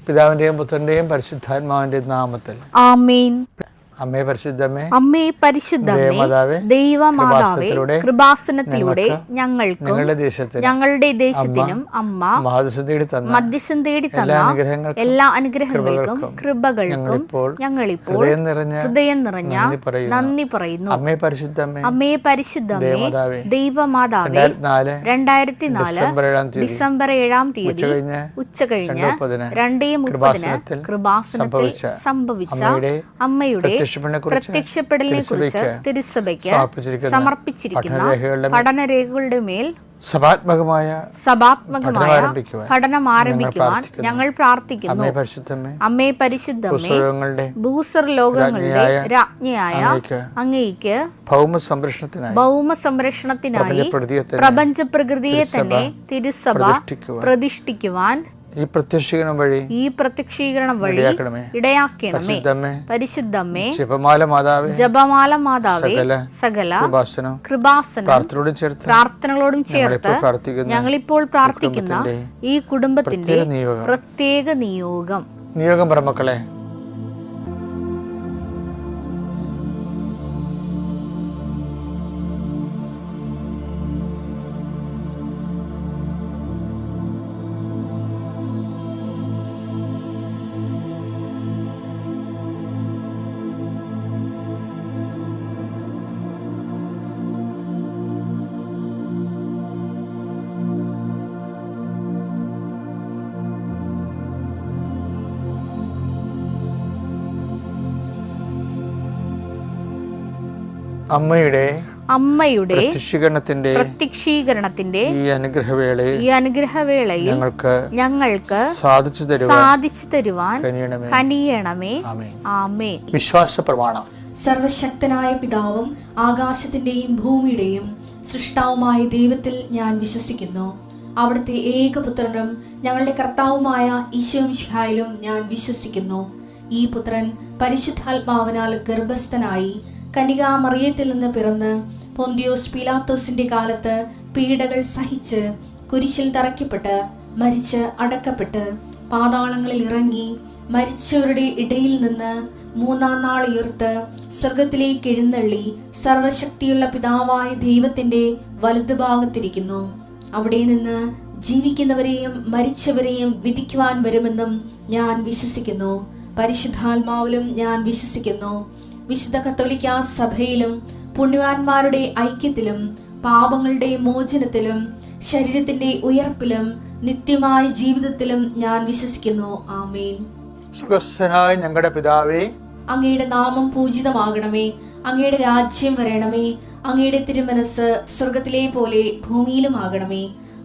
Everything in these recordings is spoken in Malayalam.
പിതാവിന്റെയും പുത്രന്റെയും പരിശുദ്ധാത്മാവിന്റെയും നാമത്തിൽ ആമേൻ. അമ്മേ പരിശുദ്ധമേ, അമ്മേ പരിശുദ്ധമേ, ദൈവമാതാവേ, കൃപാസനത്തിലൂടെ ഞങ്ങളുടെ ദേശത്തിനും അമ്മ മധ്യസ്ഥം തേടി തന്ന എല്ലാ അനുഗ്രഹങ്ങൾക്കും കൃപകൾക്കും ഞങ്ങളിപ്പോൾ ഹൃദയം നിറഞ്ഞ നന്ദി പറയുന്നു. അമ്മേ പരിശുദ്ധമേ, അമ്മേ പരിശുദ്ധമേ, ദൈവമാതാവേ, 2004 ഡിസംബർ 7 തീയതി ഉച്ചകഴിഞ്ഞ് 2:30 കൃപാസനത്തിൽ സംഭവിച്ച അമ്മയുടെ പ്രത്യക്ഷപ്പെടലിനെ കുറിച്ച് തിരുസഭയ്ക്ക് സമർപ്പിച്ചിരിക്കുന്ന പഠനരേഖകളുടെ മേൽ സഭാത്മകമായ പഠനം ആരംഭിക്കുവാൻ ഞങ്ങൾ പ്രാർത്ഥിക്കുന്നു. അമ്മേ പരിശുദ്ധമേ, ഭൂസ്വർലോകങ്ങളുടെ രാജ്ഞിയായ അങ്ങേയ്ക്ക് ഭൗമ സംരക്ഷണത്തിനായി പ്രപഞ്ച പ്രകൃതിയെ തന്നെ തിരുസഭ പ്രതിഷ്ഠിക്കുവാൻ ഈ പ്രത്യക്ഷീകരണം വഴി ഇടയാക്കണമേ. പരിശുദ്ധമേ, ജപമാല മാതാവേ, സകല കൃപാസനം പ്രാർത്ഥനകളോടും ചേർത്ത് ഞങ്ങളിപ്പോൾ പ്രാർത്ഥിക്കുന്ന ഈ കുടുംബത്തിന്റെ പ്രത്യേക നിയോഗം പറമക്കളെ, അമ്മയുടെ പ്രത്യക്ഷീകരണത്തിന്റെ ഈ അനുഗ്രഹവേളയിൽ ഞങ്ങൾക്ക് സാധിച്ചു തരുവാൻ കനിയണമേ. ആമേൻ. വിശ്വാസ പ്രമാണം. സർവശക്തനായ പിതാവും ആകാശത്തിന്റെയും ഭൂമിയുടെയും സൃഷ്ടാവുമായ ദൈവത്തിൽ ഞാൻ വിശ്വസിക്കുന്നു. അവിടുത്തെ ഏകപുത്രനും ഞങ്ങളുടെ കർത്താവുമായ ഈശോമിശിഹായിലും ഞാൻ വിശ്വസിക്കുന്നു. ഈ പുത്രൻ പരിശുദ്ധാത്മാവിനാൽ ഗർഭസ്ഥനായി കന്യകാമറിയത്തിൽ നിന്ന് പിറന്ന് പൊന്തിയോസ് പീലാത്തോസിന്റെ കാലത്ത് പീഡകൾ സഹിച്ച് കുരിശിൽ തറയ്ക്കപ്പെട്ട് മരിച്ച് അടക്കപ്പെട്ട് പാതാളങ്ങളിൽ ഇറങ്ങി മരിച്ചവരുടെ ഇടയിൽ നിന്ന് 3-ാം നാൾ ഉയർത്ത് സ്വർഗത്തിലേക്ക് എഴുന്നള്ളി സർവശക്തിയുള്ള പിതാവായ ദൈവത്തിന്റെ വലതുഭാഗത്തിരിക്കുന്നു. അവിടെ നിന്ന് ജീവിക്കുന്നവരെയും മരിച്ചവരെയും വിധിക്കുവാൻ വരുമെന്നും ഞാൻ വിശ്വസിക്കുന്നു. പരിശുദ്ധാത്മാവിലും ഞാൻ വിശ്വസിക്കുന്നു. വിശുദ്ധ കത്തോലിക്കാ സഭയിലും പുണ്യവാന്മാരുടെ ഐക്യത്തിലും പാപങ്ങളുടെ മോചനത്തിലും ശരീരത്തിന്റെ ഉയർപ്പിലും നിത്യമായ ജീവിതത്തിലും ഞാൻ വിശ്വസിക്കുന്നു. ആമേൻ. സുഖസ്ഥനായ ഞങ്ങളുടെ പിതാവേ, അങ്ങയുടെ നാമം പൂജിതമാകണമേ. അങ്ങയുടെ രാജ്യം വരണമേ. അങ്ങയുടെ തിരുമനസ് സ്വർഗത്തിലെ പോലെ ഭൂമിയിലും ആകണമേ.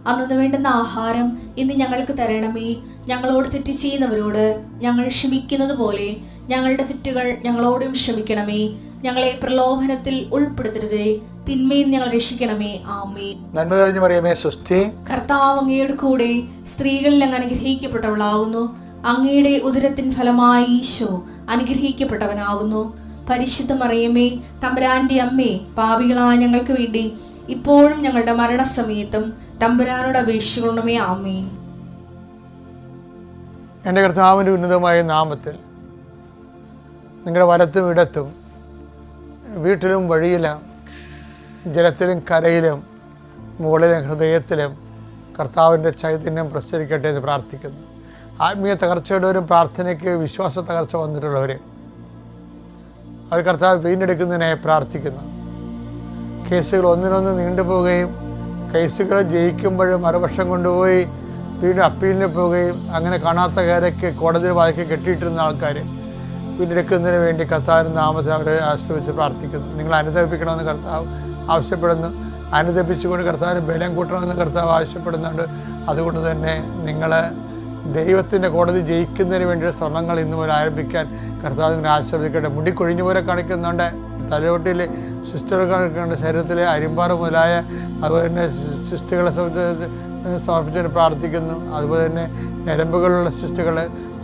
അന്നു വേണ്ടുന്ന ആഹാരം ഇന്ന് ഞങ്ങൾക്ക് തരണമേ. ഞങ്ങളോട് തെറ്റ് ചെയ്യുന്നവരോട് ഞങ്ങൾ ക്ഷമിക്കുന്നത് പോലെ ഞങ്ങളുടെ തെറ്റുകൾ ഞങ്ങളോടും ക്ഷമിക്കണമേ. ഞങ്ങളെ പ്രലോഭനത്തിൽ ഉൾപ്പെടുത്തരുതേ, തിന്മയിൽ ഞങ്ങൾ രക്ഷിക്കണമേ. ആമേൻ. നന്മ നിറഞ്ഞ മറിയമേ, സ്വസ്തി. കർത്താവ് അങ്ങയുടെ കൂടെ സ്ത്രീകളിൽ അങ്ങ് അനുഗ്രഹിക്കപ്പെട്ടവളാകുന്നു. അങ്ങയുടെ ഉദരത്തിൻ ഫലമായി ഈശോ അനുഗ്രഹിക്കപ്പെട്ടവനാകുന്നു. പരിശുദ്ധ മറിയമേ, തമ്പുരാന്റെ അമ്മേ, പാപികളായ ഞങ്ങൾക്ക് വേണ്ടി ഇപ്പോഴും ഞങ്ങളുടെ മരണസമയത്തും തമ്പുരാനോട് അപേക്ഷിക്കണമേ. ആമേൻ. എൻ്റെ കർത്താവിൻ്റെ ഉന്നതമായ നാമത്തിൽ നിങ്ങളുടെ വലത്തും ഇടത്തും വീട്ടിലും വഴിയിലും ജലത്തിലും കരയിലും മുകളിലും ഹൃദയത്തിലും കർത്താവിൻ്റെ ചൈതന്യം പ്രസരിക്കട്ടെ എന്ന് പ്രാർത്ഥിക്കുന്നു. ആത്മീയ തകർച്ചയുള്ളവരും പ്രാർത്ഥനയ്ക്ക് വിശ്വാസ തകർച്ച വന്നിട്ടുള്ളവർ അവർ കർത്താവ് വീണ്ടെടുക്കുന്നതിനായി പ്രാർത്ഥിക്കുന്നു. കേസുകൾ ഒന്നിനൊന്ന് നീണ്ടുപോവുകയും കേസുകൾ ജയിക്കുമ്പോഴും മറുപക്ഷം കൊണ്ടുപോയി വീണ്ടും അപ്പീലിന് പോവുകയും അങ്ങനെ കാണാത്ത കാരയ്ക്ക് കോടതി വായിക്ക് കെട്ടിയിട്ടിരുന്ന ആൾക്കാർ വീണ്ടെടുക്കുന്നതിന് വേണ്ടി കർത്താവിൻ്റെ നാമത്തെ അവരെ ആശ്രയിച്ച് പ്രാർത്ഥിക്കുന്നു. നിങ്ങൾ അനുദപിക്കണമെന്ന് കർത്താവ് ആവശ്യപ്പെടുന്നു. അനുദപിച്ചുകൊണ്ട് കർത്താവിന് ബലം കൂട്ടണമെന്ന് കർത്താവ് ആവശ്യപ്പെടുന്നുണ്ട്. അതുകൊണ്ട് തന്നെ നിങ്ങൾ ദൈവത്തിൻ്റെ കോടതി ജയിക്കുന്നതിന് വേണ്ടിയുള്ള ശ്രമങ്ങൾ ഇന്നു മുതൽ ആരംഭിക്കാൻ കർത്താവ് നിങ്ങളെ ആശ്രയിക്കട്ടെ. മുടി കൊഴിഞ്ഞു പോലെ കാണിക്കുന്നുണ്ട്. തലയോട്ടിലെ സിസ്റ്ററുകളുടെ ശരീരത്തിലെ അരിമ്പാറ മുതലായ അതുപോലെ തന്നെ സിസ്റ്റുകളെ സമർപ്പിച്ചുകൊണ്ട് പ്രാർത്ഥിക്കുന്നു. അതുപോലെ തന്നെ ഞരമ്പുകളുള്ള സിസ്റ്റുകൾ,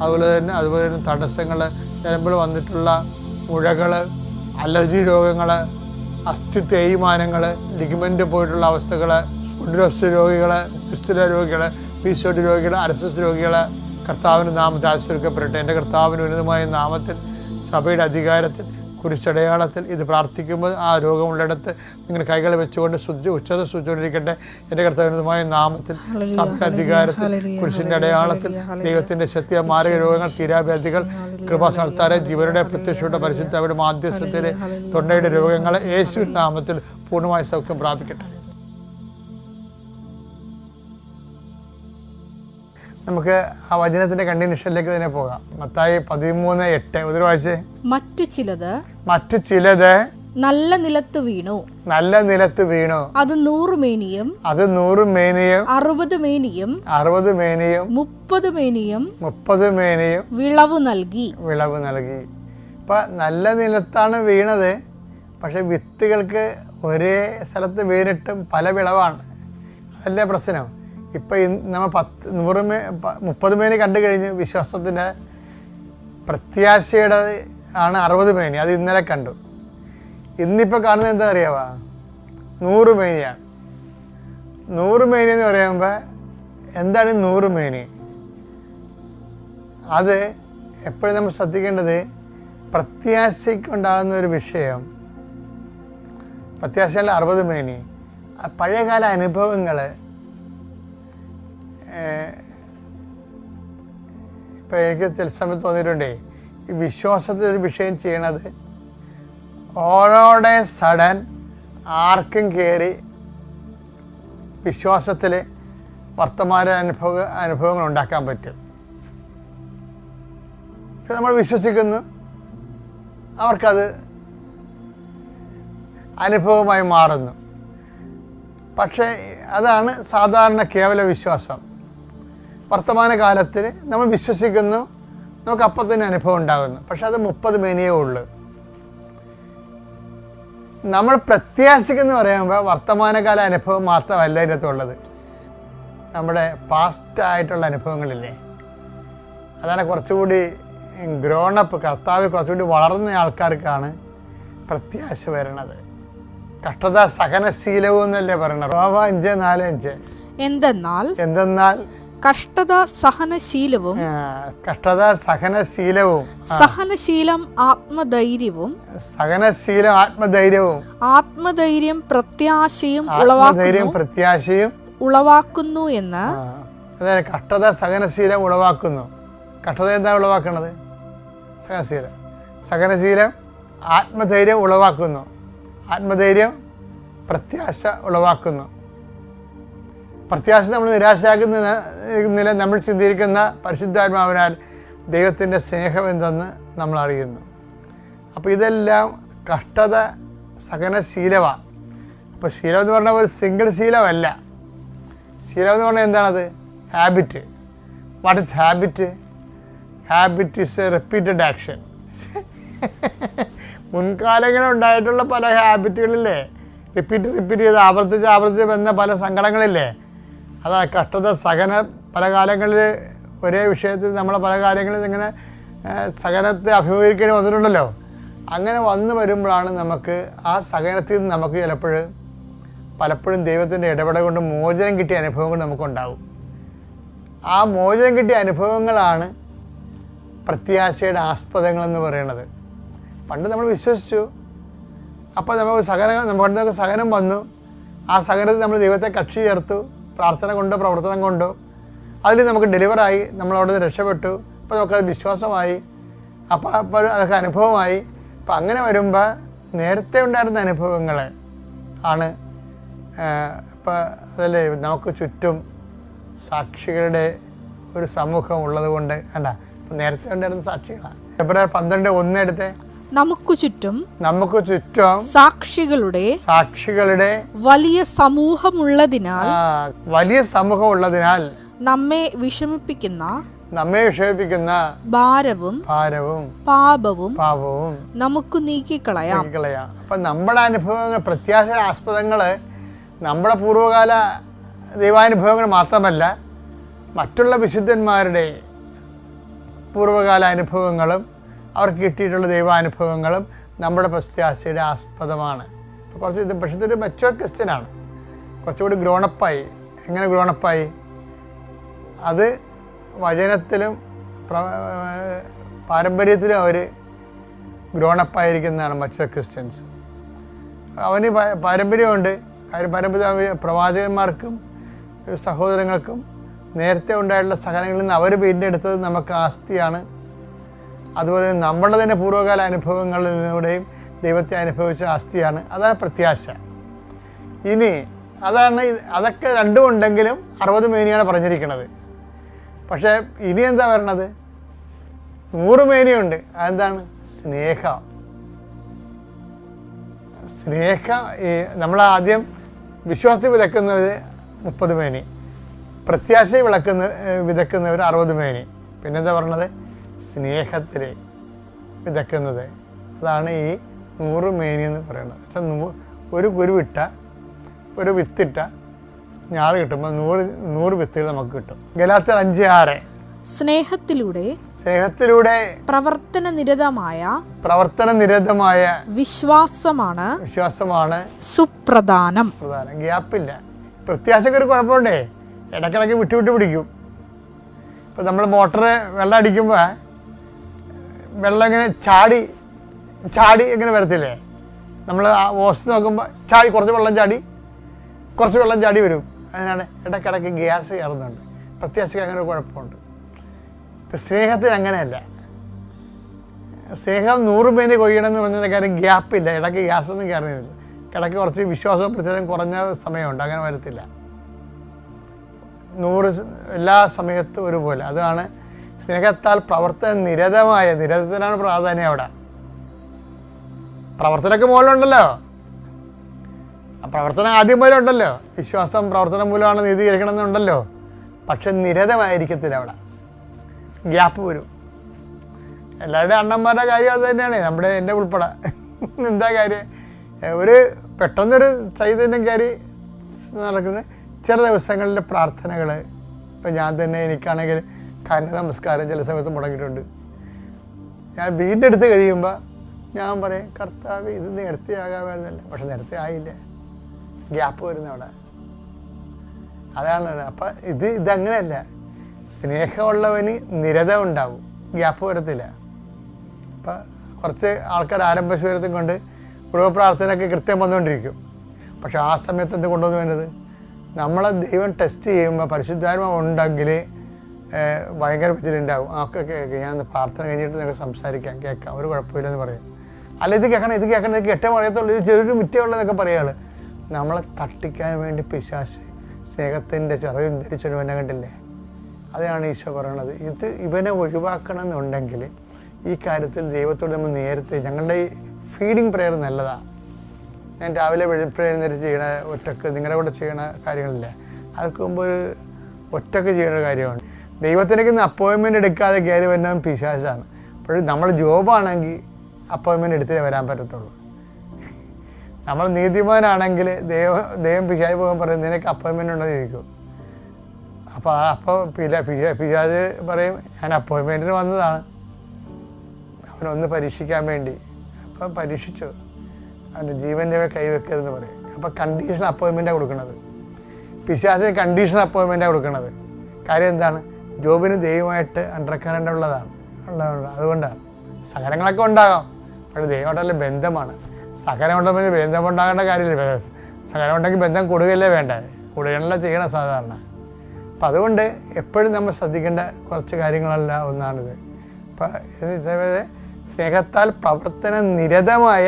അതുപോലെ തന്നെ തടസ്സങ്ങൾ, ഞരമ്പുകൾ വന്നിട്ടുള്ള മുഴകൾ, അലർജി രോഗങ്ങൾ, അസ്ഥി തേയ്മാനങ്ങൾ, ലിഗമെൻ്റ് പോയിട്ടുള്ള അവസ്ഥകൾ, സ്പോണ്ടിലോസിസ് രോഗികൾ, ഫിസ്റ്റുല രോഗികൾ, PCOD രോഗികൾ, അരസിസ് രോഗികൾ, കർത്താവിൻ്റെ നാമത്തിൽ ആശ്രയിക്കപ്പെടട്ടെ. എൻ്റെ കർത്താവിൻ്റെ ഉന്നതമായ നാമത്തിൽ, സഭയുടെ അധികാരത്തിൽ, കുരിശടയാളത്തിൽ ഇത് പ്രാർത്ഥിക്കുമ്പോൾ ആ രോഗമുള്ളിടത്ത് നിങ്ങൾ കൈകൾ വെച്ചുകൊണ്ട് ഉച്ചത സൂചിച്ചുകൊണ്ടിരിക്കട്ടെ. എൻ്റെ കർത്താവിനുമായ നാമത്തിൽ, സഭയുടെ അധികാരത്തിൽ, കുരിശിൻ്റെ അടയാളത്തിൽ, ദൈവത്തിൻ്റെ ശക്തിയ മാരക രോഗങ്ങൾ, തീരാവ്യാധികൾ, കൃപാസ്ഥാനത്താരെ ജീവരുടെ പ്രത്യക്ഷയുടെ പരിശുദ്ധയുടെ മാധ്യസ്ഥത്തിലെ തൊണ്ടയുടെ രോഗങ്ങളെ യേശുവിൻ നാമത്തിൽ പൂർണ്ണമായ സൗഖ്യം പ്രാപിക്കട്ടെ. നമുക്ക് ആ വചനത്തിന്റെ കണ്ടിന്യൂഷനിലേക്ക് തന്നെ പോകാം. മത്തായി 13:8 ഒരു വായിച്ചേ. മറ്റു ചിലത് നല്ല നിലത്ത് വീണു. അത് 100 മേനിയും 60 മേനിയും 30 മേനിയും വിളവ് നൽകി. ഇപ്പൊ നല്ല നിലത്താണ് വീണത്. പക്ഷെ വിത്തുകൾക്ക് ഒരേ സ്ഥലത്ത് വീണിട്ടും പല വിളവാണ്. അതല്ലേ പ്രശ്നം. ഇപ്പം നമ്മൾ 30 മേനി കണ്ടു കഴിഞ്ഞ് വിശ്വാസത്തിൻ്റെ പ്രത്യാശയുടെ ആണ് 60 മേനി. അത് ഇന്നലെ കണ്ടു. ഇന്നിപ്പോൾ കാണുന്നത് എന്താ അറിയാവാ? 100 മേനിയാണ്. 100 മേനി എന്ന് പറയുമ്പോൾ എന്താണ് 100 മേനി? അത് എപ്പോഴും നമ്മൾ ശ്രദ്ധിക്കേണ്ടത്, പ്രത്യാശയ്ക്കുണ്ടാകുന്ന ഒരു വിഷയം. പ്രത്യാശയുള്ള 60 മേനി പഴയകാല അനുഭവങ്ങൾ. ഇപ്പം എനിക്ക് ചില സമയത്ത് തോന്നിയിട്ടുണ്ടേ, ഈ വിശ്വാസത്തിലൊരു വിഷയം ചെയ്യണത് ഓളോടെ സഡൻ ആർക്കും കയറി വിശ്വാസത്തിൽ വർത്തമാന അനുഭവങ്ങൾ ഉണ്ടാക്കാൻ പറ്റും. പക്ഷെ നമ്മൾ വിശ്വസിക്കുന്നു, അവർക്കത് അനുഭവമായി മാറുന്നു. പക്ഷേ അതാണ് സാധാരണ കേവല വിശ്വാസം. വർത്തമാനകാലത്തിൽ നമ്മൾ വിശ്വസിക്കുന്നു, നമുക്ക് അപ്പം തന്നെ അനുഭവം ഉണ്ടാകുന്നു. പക്ഷെ അത് 30 മേനിയേ ഉള്ളൂ. നമ്മൾ പ്രത്യാശിക്കുന്നു പറയുമ്പോൾ വർത്തമാനകാല അനുഭവം മാത്രമല്ല ഇതിനകത്തുള്ളത്, നമ്മുടെ പാസ്റ്റായിട്ടുള്ള അനുഭവങ്ങളില്ലേ. അതാണ് കുറച്ചുകൂടി ഗ്രോണപ്പ്, കർത്താവിൽ കുറച്ചുകൂടി വളർന്ന ആൾക്കാർക്കാണ് പ്രത്യാശ വരണത്. കഷ്ടത സഹനശീലവും എന്നല്ലേ പറയണത്. റോമ 5:4-5. എന്തെന്നാൽ കഷ്ടത സഹനശീലവും സഹനശീലം ആത്മധൈര്യവും ആത്മധൈര്യം പ്രത്യാശയും ഉളവാക്കുന്നു എന്ന്. അതായത് കഷ്ടത സഹനശീലം ഉളവാക്കുന്നു. കഷ്ടത എന്താ ഉളവാക്കുന്നത്? സഹനശീലം ആത്മധൈര്യം ഉളവാക്കുന്നു. ആത്മധൈര്യം പ്രത്യാശ ഉളവാക്കുന്നു. പ്രത്യാശ നമ്മൾ നിരാശയാകുന്നില്ല. നമ്മൾ ചിന്തിക്കുന്ന പരിശുദ്ധാത്മാവിനാൽ ദൈവത്തിൻ്റെ സ്നേഹം എന്തെന്ന് നമ്മൾ അറിയുന്നു. അപ്പോൾ ഇതെല്ലാം കഷ്ടത സഹനശീലമാണ്. അപ്പോൾ ശീലം എന്ന് പറഞ്ഞാൽ ഒരു സിംഗിൾ ശീലമല്ല. ശീലം എന്ന് പറഞ്ഞാൽ എന്താണത്? Habit. What is habit? Habit is A repeated action. മുൻകാലങ്ങളിൽ ഉണ്ടായിട്ടുള്ള പല ഹാബിറ്റുകളില്ലേ, റിപ്പീറ്റ് ചെയ്ത് ആവർത്തിച്ച് വന്ന പല സങ്കടങ്ങളില്ലേ, അതാ കഷ്ടത സഹന. പല കാലങ്ങളിൽ ഒരേ വിഷയത്തിൽ നമ്മൾ പല കാര്യങ്ങളിൽ ഇങ്ങനെ സഹനത്തെ അഭിമുഖീകരിക്കേണ്ടി വന്നിട്ടുണ്ടല്ലോ. അങ്ങനെ വന്നു വരുമ്പോഴാണ് നമുക്ക് ആ സഹനത്തിൽ നിന്ന് നമുക്ക് പലപ്പോഴും ദൈവത്തിൻ്റെ ഇടപെടൽ കൊണ്ട് മോചനം കിട്ടിയ അനുഭവങ്ങൾ നമുക്കുണ്ടാവും. ആ മോചനം കിട്ടിയ അനുഭവങ്ങളാണ് പ്രത്യാശയുടെ ആസ്പദങ്ങളെന്ന് പറയുന്നത്. പണ്ട് നമ്മൾ വിശ്വസിച്ചു, അപ്പോൾ നമുക്ക് സഹനം വന്നു. ആ സഹനത്തിൽ നമ്മൾ ദൈവത്തെ കക്ഷി ചേർത്തു, പ്രാർത്ഥന കൊണ്ടോ പ്രവർത്തനം കൊണ്ടോ അതിൽ നമുക്ക് ഡെലിവറായി, നമ്മളവിടെ നിന്ന് രക്ഷപ്പെട്ടു. അപ്പോൾ നമുക്കത് വിശ്വാസമായി, അപ്പോൾ അതൊക്കെ അനുഭവമായി. അപ്പം അങ്ങനെ വരുമ്പോൾ നേരത്തെ ഉണ്ടായിരുന്ന അനുഭവങ്ങൾ ആണ്. ഇപ്പം അതല്ലേ നമുക്ക് ചുറ്റും സാക്ഷികളുടെ ഒരു സമൂഹം ഉള്ളത് കൊണ്ട് കണ്ട, ഇപ്പം നേരത്തെ ഉണ്ടായിരുന്ന സാക്ഷികളാണ്. ഫെബ്രുവരി 12:1 എടുത്തേ. നമുക്ക് ചുറ്റും സാക്ഷികളുടെ വലിയ സമൂഹമുള്ളതിനാൽ നമ്മെ വിഷമിപ്പിക്കുന്ന ഭാരവും പാപവും നമുക്ക് നീക്കിക്കളയാം. അപ്പൊ നമ്മുടെ അനുഭവങ്ങൾ, പ്രത്യാശ ആസ്പദങ്ങള് നമ്മുടെ പൂർവ്വകാല ദൈവാനുഭവങ്ങൾ മാത്രമല്ല, മറ്റുള്ള വിശുദ്ധന്മാരുടെ പൂർവ്വകാല അനുഭവങ്ങളും അവർക്ക് കിട്ടിയിട്ടുള്ള ദൈവാനുഭവങ്ങളും നമ്മുടെ പ്രത്യാശയുടെ ആസ്പദമാണ്. പക്ഷേ ഇതൊരു മെച്യൂർ ക്രിസ്ത്യനാണ്, കുറച്ചുകൂടി ഗ്രോണപ്പായി. എങ്ങനെ ഗ്രോണപ്പായി? അത് വചനത്തിലും പാരമ്പര്യത്തിലും അവർ ഗ്രോണപ്പായിരിക്കുന്നതാണ് മറ്റ് ക്രിസ്ത്യൻസ്. അവന് പാരമ്പര്യമുണ്ട്. പാരമ്പര്യ പ്രവാചകന്മാർക്കും സഹോദരങ്ങൾക്കും നേരത്തെ ഉണ്ടായിട്ടുള്ള സഹനങ്ങളിൽ നിന്ന് അവർ വീണ്ടെടുത്തത് നമുക്ക് ആസ്തിയാണ്. അതുപോലെ നമ്മുടെ തന്നെ പൂർവ്വകാല അനുഭവങ്ങളിലൂടെയും ദൈവത്തെ അനുഭവിച്ച ആസ്തിയാണ്. അതാണ് പ്രത്യാശ. ഇനി അതൊക്കെ രണ്ടും ഉണ്ടെങ്കിലും 60 മേനിയാണ് പറഞ്ഞിരിക്കുന്നത്. പക്ഷേ ഇനി എന്താ വരണത്? 100 മേനിയുണ്ട്. അതെന്താണ്? സ്നേഹം. നമ്മൾ ആദ്യം വിശ്വാസത്തിൽ വിതയ്ക്കുന്നത് 30 മേനി, പ്രത്യാശ വിതയ്ക്കുന്നവർ 60 മേനി. പിന്നെന്താ പറഞ്ഞത്? സ്നേഹത്തിൽ വിതയ്ക്കുന്നത്. അതാണ് ഈ 100 മേനി എന്ന് പറയുന്നത്. ഒരു വിത്തിട്ട ഞാറ് കിട്ടുമ്പോൾ 100 വിത്തുകൾ നമുക്ക് കിട്ടും. ഗലാത്യർ 5:6 സ്നേഹത്തിലൂടെ പ്രവർത്തന നിരതമായ വിശ്വാസമാണ് സുപ്രധാനം. ഗ്യാപ്പില്ല. പ്രത്യാശക്ക് ഒരു കുഴപ്പമുണ്ടേ, ഇടയ്ക്കിടയ്ക്ക് വിട്ടു പിടിക്കും. ഇപ്പം നമ്മൾ മോട്ടർ വെള്ളം അടിക്കുമ്പോൾ വെള്ളം ഇങ്ങനെ ചാടി ഇങ്ങനെ വരത്തില്ലേ? നമ്മൾ ഓസ് നോക്കുമ്പോൾ കുറച്ച് വെള്ളം ചാടി വരും. അതിനാണ് ഇടയ്ക്കിടയ്ക്ക് ഗ്യാസ് കയറുന്നുണ്ട്. പ്രത്യാശക്ക് അങ്ങനെ ഒരു കുഴപ്പമുണ്ട്. ഇപ്പം സ്നേഹത്തിന് അങ്ങനെയല്ല. സ്നേഹം 100 മേനി കൊയ്യണമെന്ന് പറഞ്ഞ കാര്യം ഗ്യാപ്പില്ല. ഇടയ്ക്ക് ഗ്യാസൊന്നും കയറുന്നില്ല. ഇടയ്ക്ക് കുറച്ച് വിശ്വാസവും പ്രത്യേകം കുറഞ്ഞ സമയമുണ്ട്. അങ്ങനെ വരത്തില്ല. 100 എല്ലാ സമയത്തും ഒരുപോലെ. അതാണ് സ്നേഹത്താൽ നിരതത്തിനാണ് പ്രാധാന്യം. അവിടെ പ്രവർത്തനമൊക്കെ മൂലമുണ്ടല്ലോ. പ്രവർത്തനം ആദ്യം പോലെ ഉണ്ടല്ലോ. വിശ്വാസം പ്രവർത്തനം മൂലമാണ് നീതീകരിക്കണമെന്നുണ്ടല്ലോ. പക്ഷെ നിരതമായിരിക്കത്തില്ല. അവിടെ ഗ്യാപ്പ് വരും. എല്ലാവരുടെയും അണ്ണന്മാരുടെ കാര്യം അത് തന്നെയാണ്. എൻ്റെ ഉൾപ്പെടെ എന്താ കാര്യം? പെട്ടെന്നൊരു ചൈതന്യം കയറി നടക്കുന്നത് ചില ദിവസങ്ങളിലെ പ്രാർത്ഥനകൾ. ഇപ്പം ഞാൻ തന്നെ എനിക്കാണെങ്കിൽ കന്യ നമസ്കാരം ചില സമയത്ത് മുടങ്ങിയിട്ടുണ്ട്. ഞാൻ വീണ്ടെടുത്ത് കഴിയുമ്പോൾ ഞാൻ പറയും, കർത്താവ് ഇത് നേരത്തെ ആകാമായിരുന്നല്ല. പക്ഷെ നേരത്തെ ആയില്ല. ഗ്യാപ്പ് വരുന്ന അവിടെ. അതാണ്. അപ്പം ഇതങ്ങനെയല്ല. സ്നേഹമുള്ളവന് നിരത ഉണ്ടാവും, ഗ്യാപ്പ് വരത്തില്ല. അപ്പം കുറച്ച് ആൾക്കാർ ആരംഭശൂരത്തും കൊണ്ട് കുടുംബ പ്രാർത്ഥനയൊക്കെ കൃത്യം വന്നുകൊണ്ടിരിക്കും. പക്ഷെ ആ സമയത്ത് എന്ത് കൊണ്ടുവന്ന് വരുന്നത്? നമ്മളെ ദൈവം ടെസ്റ്റ് ചെയ്യുമ്പോൾ പരിശുദ്ധാത്മ ഉണ്ടെങ്കിൽ ഭയങ്കര വിജിലുണ്ടാവും. ഞാൻ പ്രാർത്ഥന കഴിഞ്ഞിട്ട് നിങ്ങൾക്ക് സംസാരിക്കാം, കേൾക്കാം, ഒരു കുഴപ്പമില്ലെന്ന് പറയും. അല്ല ഇത് കേൾക്കണം കേട്ടേ പറയത്തുള്ളൂ, ഇത് ചെറിയൊരു മിറ്റയുള്ളതൊക്കെ പറയുകയാണ്. നമ്മളെ തട്ടിക്കാൻ വേണ്ടി പിശാച് സ്നേഹത്തിൻ്റെ ചിറകിൽ ധരിച്ചൊരു വന്നെ കണ്ടില്ലേ? അതാണ് ഈശോ പറയണത്. ഇവനെ ഒഴിവാക്കണം എന്നുണ്ടെങ്കിൽ ഈ കാര്യത്തിൽ ദൈവത്തോട് നമ്മൾ നേരത്തെ, ഞങ്ങളുടെ ഈ ഫീഡിങ് പ്രെയർ നല്ലതാണ്. ഞാൻ രാവിലെ എഴുന്നേറ്റ് ചെയ്യണ ഒറ്റക്ക് നിങ്ങളുടെ കൂടെ ചെയ്യണ കാര്യങ്ങളില്ലേ, അതൊക്കെ മുമ്പ് ഒരു ഒറ്റക്ക് ചെയ്യുന്ന കാര്യമാണ്. ദൈവത്തിനേക്ക് അപ്പോയിൻമെൻറ്റ് എടുക്കാതെ കയറി വരുന്നവൻ പിശാചാണ്. അപ്പോൾ നമ്മൾ ജോബാണെങ്കിൽ അപ്പോയിൻമെൻറ്റ് എടുത്തിട്ടേ വരാൻ പറ്റത്തുള്ളൂ. നമ്മൾ നീതിമാനാണെങ്കിൽ ദൈവം പിശാച് പോകാൻ പറയും, നിനക്ക് അപ്പോയിൻമെൻറ്റ് ഉണ്ടെന്ന് ചോദിക്കും. അപ്പോൾ പിശാച് പറയും, ഞാൻ അപ്പോയിൻമെൻറ്റിന് വന്നതാണ്, അവനൊന്ന് പരീക്ഷിക്കാൻ വേണ്ടി. അപ്പം പരീക്ഷിച്ചു, അവൻ്റെ ജീവൻ്റെ കൈവെക്കരുതെന്ന് പറയും. അപ്പം കണ്ടീഷണൽ അപ്പോയിൻമെൻറ്റാണ് കൊടുക്കുന്നത്. പിശാചിന് കണ്ടീഷണൽ അപ്പോയിൻമെൻറ്റാണ് കൊടുക്കുന്നത്. കാര്യം എന്താണ്? ജോബിന് ദൈവമായിട്ട് അണ്ടർകറൻ്റ് ഉള്ളതാണ്. അതുകൊണ്ടാണ് സഹനങ്ങളൊക്കെ ഉണ്ടാകാം, പക്ഷേ ദൈവമായിട്ടുള്ള ബന്ധമാണ്. സഹനം ഉണ്ടെങ്കിൽ ബന്ധമുണ്ടാകേണ്ട കാര്യമില്ല. സഹനം ഉണ്ടെങ്കിൽ ബന്ധം കൂടുകയല്ലേ വേണ്ടത്, കൂടുകയല്ല ചെയ്യണം സാധാരണ. അപ്പം അതുകൊണ്ട് എപ്പോഴും നമ്മൾ ശ്രദ്ധിക്കേണ്ട കുറച്ച് കാര്യങ്ങളല്ല ഒന്നാണിത്. അപ്പം സ്നേഹത്താൽ പ്രവർത്തന നിരതമായ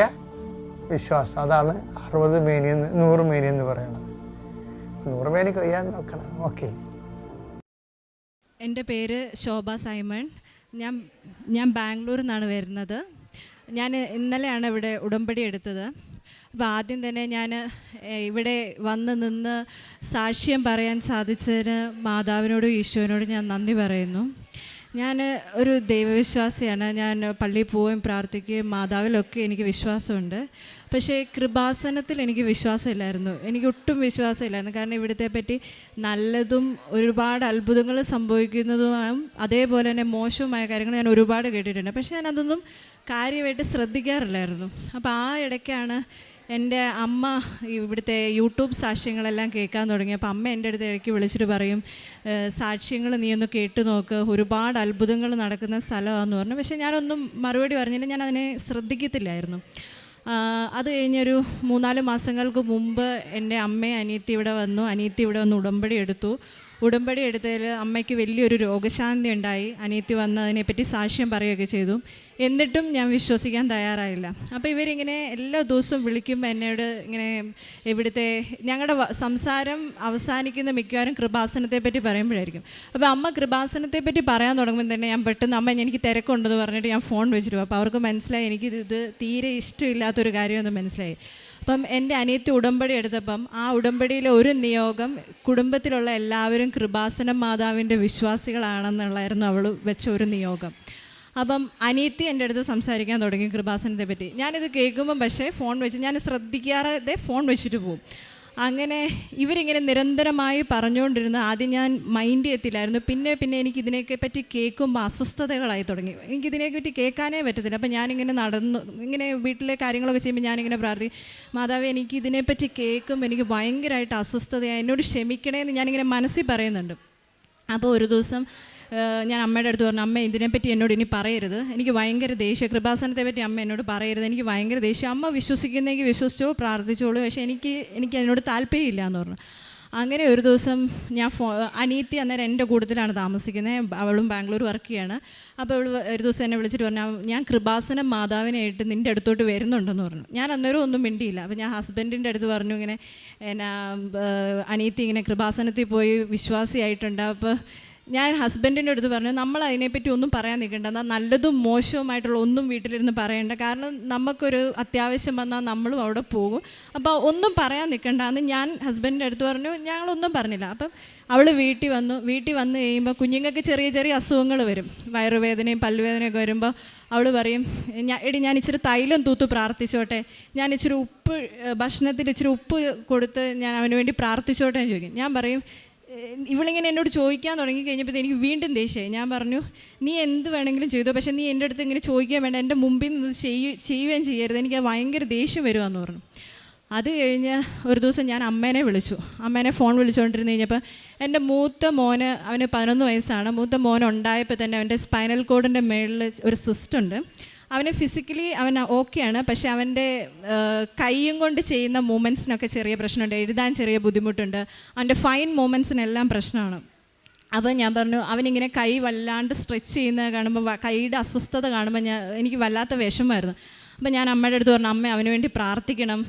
വിശ്വാസം, അതാണ് 60 മേനി 100 മേനി എന്ന് പറയുന്നത്. 100 മേനി കൊയ്യാൻ നോക്കണം. ഓക്കെ. എൻ്റെ പേര് ശോഭ സൈമൺ. ഞാൻ ബാംഗ്ലൂരിൽ നിന്നാണ് വരുന്നത്. ഞാൻ ഇന്നലെയാണ് ഇവിടെ ഉടമ്പടി എടുത്തത്. അപ്പോൾ ആദ്യം തന്നെ ഞാൻ ഇവിടെ വന്ന് നിന്ന് സാക്ഷ്യം പറയാൻ സാധിച്ചതിന് മാതാവിനോടും ഈശോനോടും ഞാൻ നന്ദി പറയുന്നു. ഞാൻ ഒരു ദൈവവിശ്വാസിയാണ്. ഞാൻ പള്ളിയിൽ പോവുകയും പ്രാർത്ഥിക്കുകയും മാതാവിലൊക്കെ എനിക്ക് വിശ്വാസമുണ്ട്. പക്ഷേ കൃപാസനത്തിൽ എനിക്ക് വിശ്വാസമില്ലായിരുന്നു. എനിക്ക് ഒട്ടും വിശ്വാസമില്ലായിരുന്നു. കാരണം ഇവിടുത്തെ പറ്റി നല്ലതും ഒരുപാട് അത്ഭുതങ്ങൾ സംഭവിക്കുന്നതും അതേപോലെ തന്നെ മോശവുമായ കാര്യങ്ങൾ ഞാൻ ഒരുപാട് കേട്ടിട്ടുണ്ട്. പക്ഷേ ഞാനതൊന്നും കാര്യമായിട്ട് ശ്രദ്ധിക്കാറില്ലായിരുന്നു. അപ്പോൾ ആ ഇടയ്ക്കാണ് എൻ്റെ അമ്മ ഇവിടുത്തെ യൂട്യൂബ് സാക്ഷ്യങ്ങളെല്ലാം കേൾക്കാൻ തുടങ്ങി. അപ്പോൾ അമ്മ എൻ്റെ അടുത്ത് ഇടയ്ക്ക് വിളിച്ചിട്ട് പറയും, സാക്ഷ്യങ്ങൾ നീ ഒന്ന് കേട്ട് നോക്ക്, ഒരുപാട് അത്ഭുതങ്ങൾ നടക്കുന്ന സ്ഥലമാണെന്ന് പറഞ്ഞു. പക്ഷേ ഞാനൊന്നും മറുപടി പറഞ്ഞില്ല, ഞാൻ അതിനെ ശ്രദ്ധിക്കത്തില്ലായിരുന്നു. അത് കഴിഞ്ഞൊരു 3-4 മാസങ്ങൾക്ക് മുമ്പ് എൻ്റെ അമ്മയും അനിയത്തി ഇവിടെ വന്ന് ഉടമ്പടി എടുത്തു. ഉടമ്പടി എടുത്തതിൽ അമ്മയ്ക്ക് വലിയൊരു രോഗശാന്തി ഉണ്ടായി. അനിയത്തി വന്ന് അതിനെപ്പറ്റി സാക്ഷ്യം പറയുകയൊക്കെ ചെയ്തു. എന്നിട്ടും ഞാൻ വിശ്വസിക്കാൻ തയ്യാറായില്ല. അപ്പോൾ ഇവരിങ്ങനെ എല്ലാ ദിവസവും വിളിക്കുമ്പോൾ എന്നോട് ഇങ്ങനെ ഇവിടുത്തെ ഞങ്ങളുടെ സംസാരം അവസാനിക്കുന്ന മിക്കവാറും കൃപാസനത്തെപ്പറ്റി പറയുമ്പോഴായിരിക്കും. അപ്പോൾ അമ്മ കൃപാസനത്തെപ്പറ്റി പറയാൻ തുടങ്ങുമ്പോൾ തന്നെ ഞാൻ പെട്ടെന്ന് അമ്മ എനിക്ക് തിരക്കുണ്ടെന്ന് പറഞ്ഞിട്ട് ഞാൻ ഫോൺ വെച്ചിട്ട്. അപ്പോൾ അവർക്ക് മനസ്സിലായി എനിക്കിത് തീരെ ഇഷ്ടമില്ലാത്തൊരു കാര്യമെന്ന് മനസ്സിലായി. അപ്പം എൻ്റെ അനിയത്തി ഉടമ്പടി എടുത്തപ്പം ആ ഉടമ്പടിയിലെ ഒരു നിയോഗം കുടുംബത്തിലുള്ള എല്ലാവരും കൃപാസനം മാതാവിൻ്റെ വിശ്വാസികളാണെന്നുള്ളായിരുന്നു അവൾ വെച്ച ഒരു നിയോഗം. അപ്പം അനിയത്തി എൻ്റെ അടുത്ത് സംസാരിക്കാൻ തുടങ്ങി കൃപാസനത്തെ പറ്റി. ഞാനിത് കേൾക്കുമ്പം പക്ഷേ ഫോൺ വെച്ച് ഞാൻ ശ്രദ്ധിക്കാതെ ഫോൺ വെച്ചിട്ട് പോകും. അങ്ങനെ ഇവരിങ്ങനെ നിരന്തരമായി പറഞ്ഞുകൊണ്ടിരുന്ന ആദ്യം ഞാൻ മൈൻഡ് ചെയ്യത്തില്ലായിരുന്നു. പിന്നെ എനിക്ക് ഇതിനെയൊക്കെ പറ്റി കേൾക്കുമ്പോൾ അസ്വസ്ഥതകളായി തുടങ്ങി. എനിക്കിതിനെപ്പറ്റി കേൾക്കാനേ പറ്റത്തില്ല. അപ്പം ഞാനിങ്ങനെ ഇങ്ങനെ വീട്ടിലെ കാര്യങ്ങളൊക്കെ ചെയ്യുമ്പോൾ ഞാനിങ്ങനെ പ്രാർത്ഥിക്കും, മാതാവേ എനിക്ക് ഇതിനെപ്പറ്റി കേൾക്കുമ്പോൾ എനിക്ക് ഭയങ്കരമായിട്ട് അസ്വസ്ഥതയായി, എന്നോട് ക്ഷമിക്കണേന്ന് ഞാനിങ്ങനെ മനസ്സിൽ പറയുന്നുണ്ട്. അപ്പോൾ ഒരു ദിവസം ഞാൻ അമ്മയുടെ അടുത്ത് പറഞ്ഞു, അമ്മ ഇതിനെപ്പറ്റി എന്നോട് ഇനി പറയരുത്, എനിക്ക് ഭയങ്കര ദേഷ്യം, കൃപാസനത്തെ പറ്റി അമ്മ എന്നോട് പറയരുത്, എനിക്ക് ഭയങ്കര ദേഷ്യം. അമ്മ വിശ്വസിക്കുന്നെങ്കിൽ വിശ്വസിച്ചോ, പ്രാർത്ഥിച്ചോളൂ, പക്ഷേ എനിക്ക് അതിനോട് താല്പര്യമില്ല എന്ന് പറഞ്ഞു. അങ്ങനെ ഒരു ദിവസം ഞാൻ അനിയത്തി അന്നേരം എൻ്റെ കൂട്ടത്തിലാണ് താമസിക്കുന്നത്, അവളും ബാംഗ്ലൂർ വർക്ക് ചെയ്യാണ്. അപ്പോൾ അവൾ ഒരു ദിവസം എന്നെ വിളിച്ചിട്ട് പറഞ്ഞു, ഞാൻ കൃപാസനം മാതാവിനായിട്ട് നിൻ്റെ അടുത്തോട്ട് വരുന്നുണ്ടെന്ന് പറഞ്ഞു. ഞാൻ അന്നേരം ഒന്നും മിണ്ടിയില്ല. അപ്പോൾ ഞാൻ ഹസ്ബൻഡിൻ്റെ അടുത്ത് പറഞ്ഞു, ഇങ്ങനെ അനിയത്തി ഇങ്ങനെ കൃപാസനത്തിൽ പോയി വിശ്വാസിയായിട്ടുണ്ട്. അപ്പോൾ ഞാൻ ഹസ്ബൻഡിൻ്റെ അടുത്ത് പറഞ്ഞു, നമ്മൾ അതിനെപ്പറ്റി ഒന്നും പറയാൻ നിൽക്കേണ്ട, എന്നാൽ നല്ലതും മോശവുമായിട്ടുള്ള ഒന്നും വീട്ടിലിരുന്ന് പറയേണ്ട, കാരണം നമുക്കൊരു അത്യാവശ്യം വന്നാൽ നമ്മളും അവിടെ പോകും, അപ്പോൾ ഒന്നും പറയാൻ നിൽക്കേണ്ടെന്ന് ഞാൻ ഹസ്ബൻഡിൻ്റെ അടുത്ത് പറഞ്ഞു. ഞങ്ങളൊന്നും പറഞ്ഞില്ല. അപ്പം അവൾ വീട്ടിൽ വന്ന് കഴിയുമ്പോൾ കുഞ്ഞുങ്ങൾക്ക് ചെറിയ ചെറിയ അസുഖങ്ങൾ വരും, വയറുവേദനയും പല്ലുവേദനയൊക്കെ വരുമ്പോൾ അവൾ പറയും, ഞാൻ ഇച്ചിരി തൈലം തൂത്ത് പ്രാർത്ഥിച്ചോട്ടെ, ഞാൻ ഇച്ചിരി ഭക്ഷണത്തിൽ ഇച്ചിരി ഉപ്പ് കൊടുത്ത് ഞാൻ അവന് വേണ്ടി പ്രാർത്ഥിച്ചോട്ടെ എന്ന് ചോദിക്കും. ഞാൻ പറയും, ഇവളിങ്ങനെ എന്നോട് ചോദിക്കാൻ തുടങ്ങി കഴിഞ്ഞപ്പോൾ എനിക്ക് വീണ്ടും ദേഷ്യമായി. ഞാൻ പറഞ്ഞു, നീ എന്ത് വേണമെങ്കിലും ചെയ്തോ, പക്ഷേ നീ എൻ്റെ അടുത്ത് ഇങ്ങനെ ചോദിക്കാൻ വേണ്ട, എൻ്റെ മുമ്പിൽ നിന്ന് ചെയ്യുകയും ചെയ്യരുത്, എനിക്ക് ഭയങ്കര ദേഷ്യം വരുമെന്ന് പറഞ്ഞു. അത് കഴിഞ്ഞ് ഒരു ദിവസം ഞാൻ അമ്മേനെ ഫോൺ വിളിച്ചുകൊണ്ടിരുന്ന് കഴിഞ്ഞപ്പോൾ എൻ്റെ മൂത്ത മോന്, അവന് 11 വയസ്സാണ്. മൂത്ത മോൻ ഉണ്ടായപ്പോൾ തന്നെ അവൻ്റെ സ്പൈനൽ കോഡിൻ്റെ മേളിൽ ഒരു സിസ്റ്റ് ഉണ്ട്. അവന് ഫിസിക്കലി അവൻ ഓക്കെയാണ്, പക്ഷേ അവൻ്റെ കൈയും കൊണ്ട് ചെയ്യുന്ന മൂമെൻറ്റ്സിനൊക്കെ ചെറിയ പ്രശ്നമുണ്ട്, എഴുതാൻ ചെറിയ ബുദ്ധിമുട്ടുണ്ട്, അവൻ്റെ ഫൈൻ മൂമെൻറ്റ്സിനെല്ലാം പ്രശ്നമാണ്. അപ്പോൾ ഞാൻ പറഞ്ഞു, അവനിങ്ങനെ കൈ വല്ലാണ്ട് സ്ട്രെച്ച് ചെയ്യുന്നത് കാണുമ്പോൾ, കൈയുടെ അസ്വസ്ഥത കാണുമ്പോൾ എനിക്ക് വല്ലാത്ത വിഷമമായിരുന്നു. അപ്പോൾ ഞാൻ അമ്മയുടെ അടുത്ത് പറഞ്ഞു, അമ്മ അവന് വേണ്ടി പ്രാർത്ഥിക്കണം,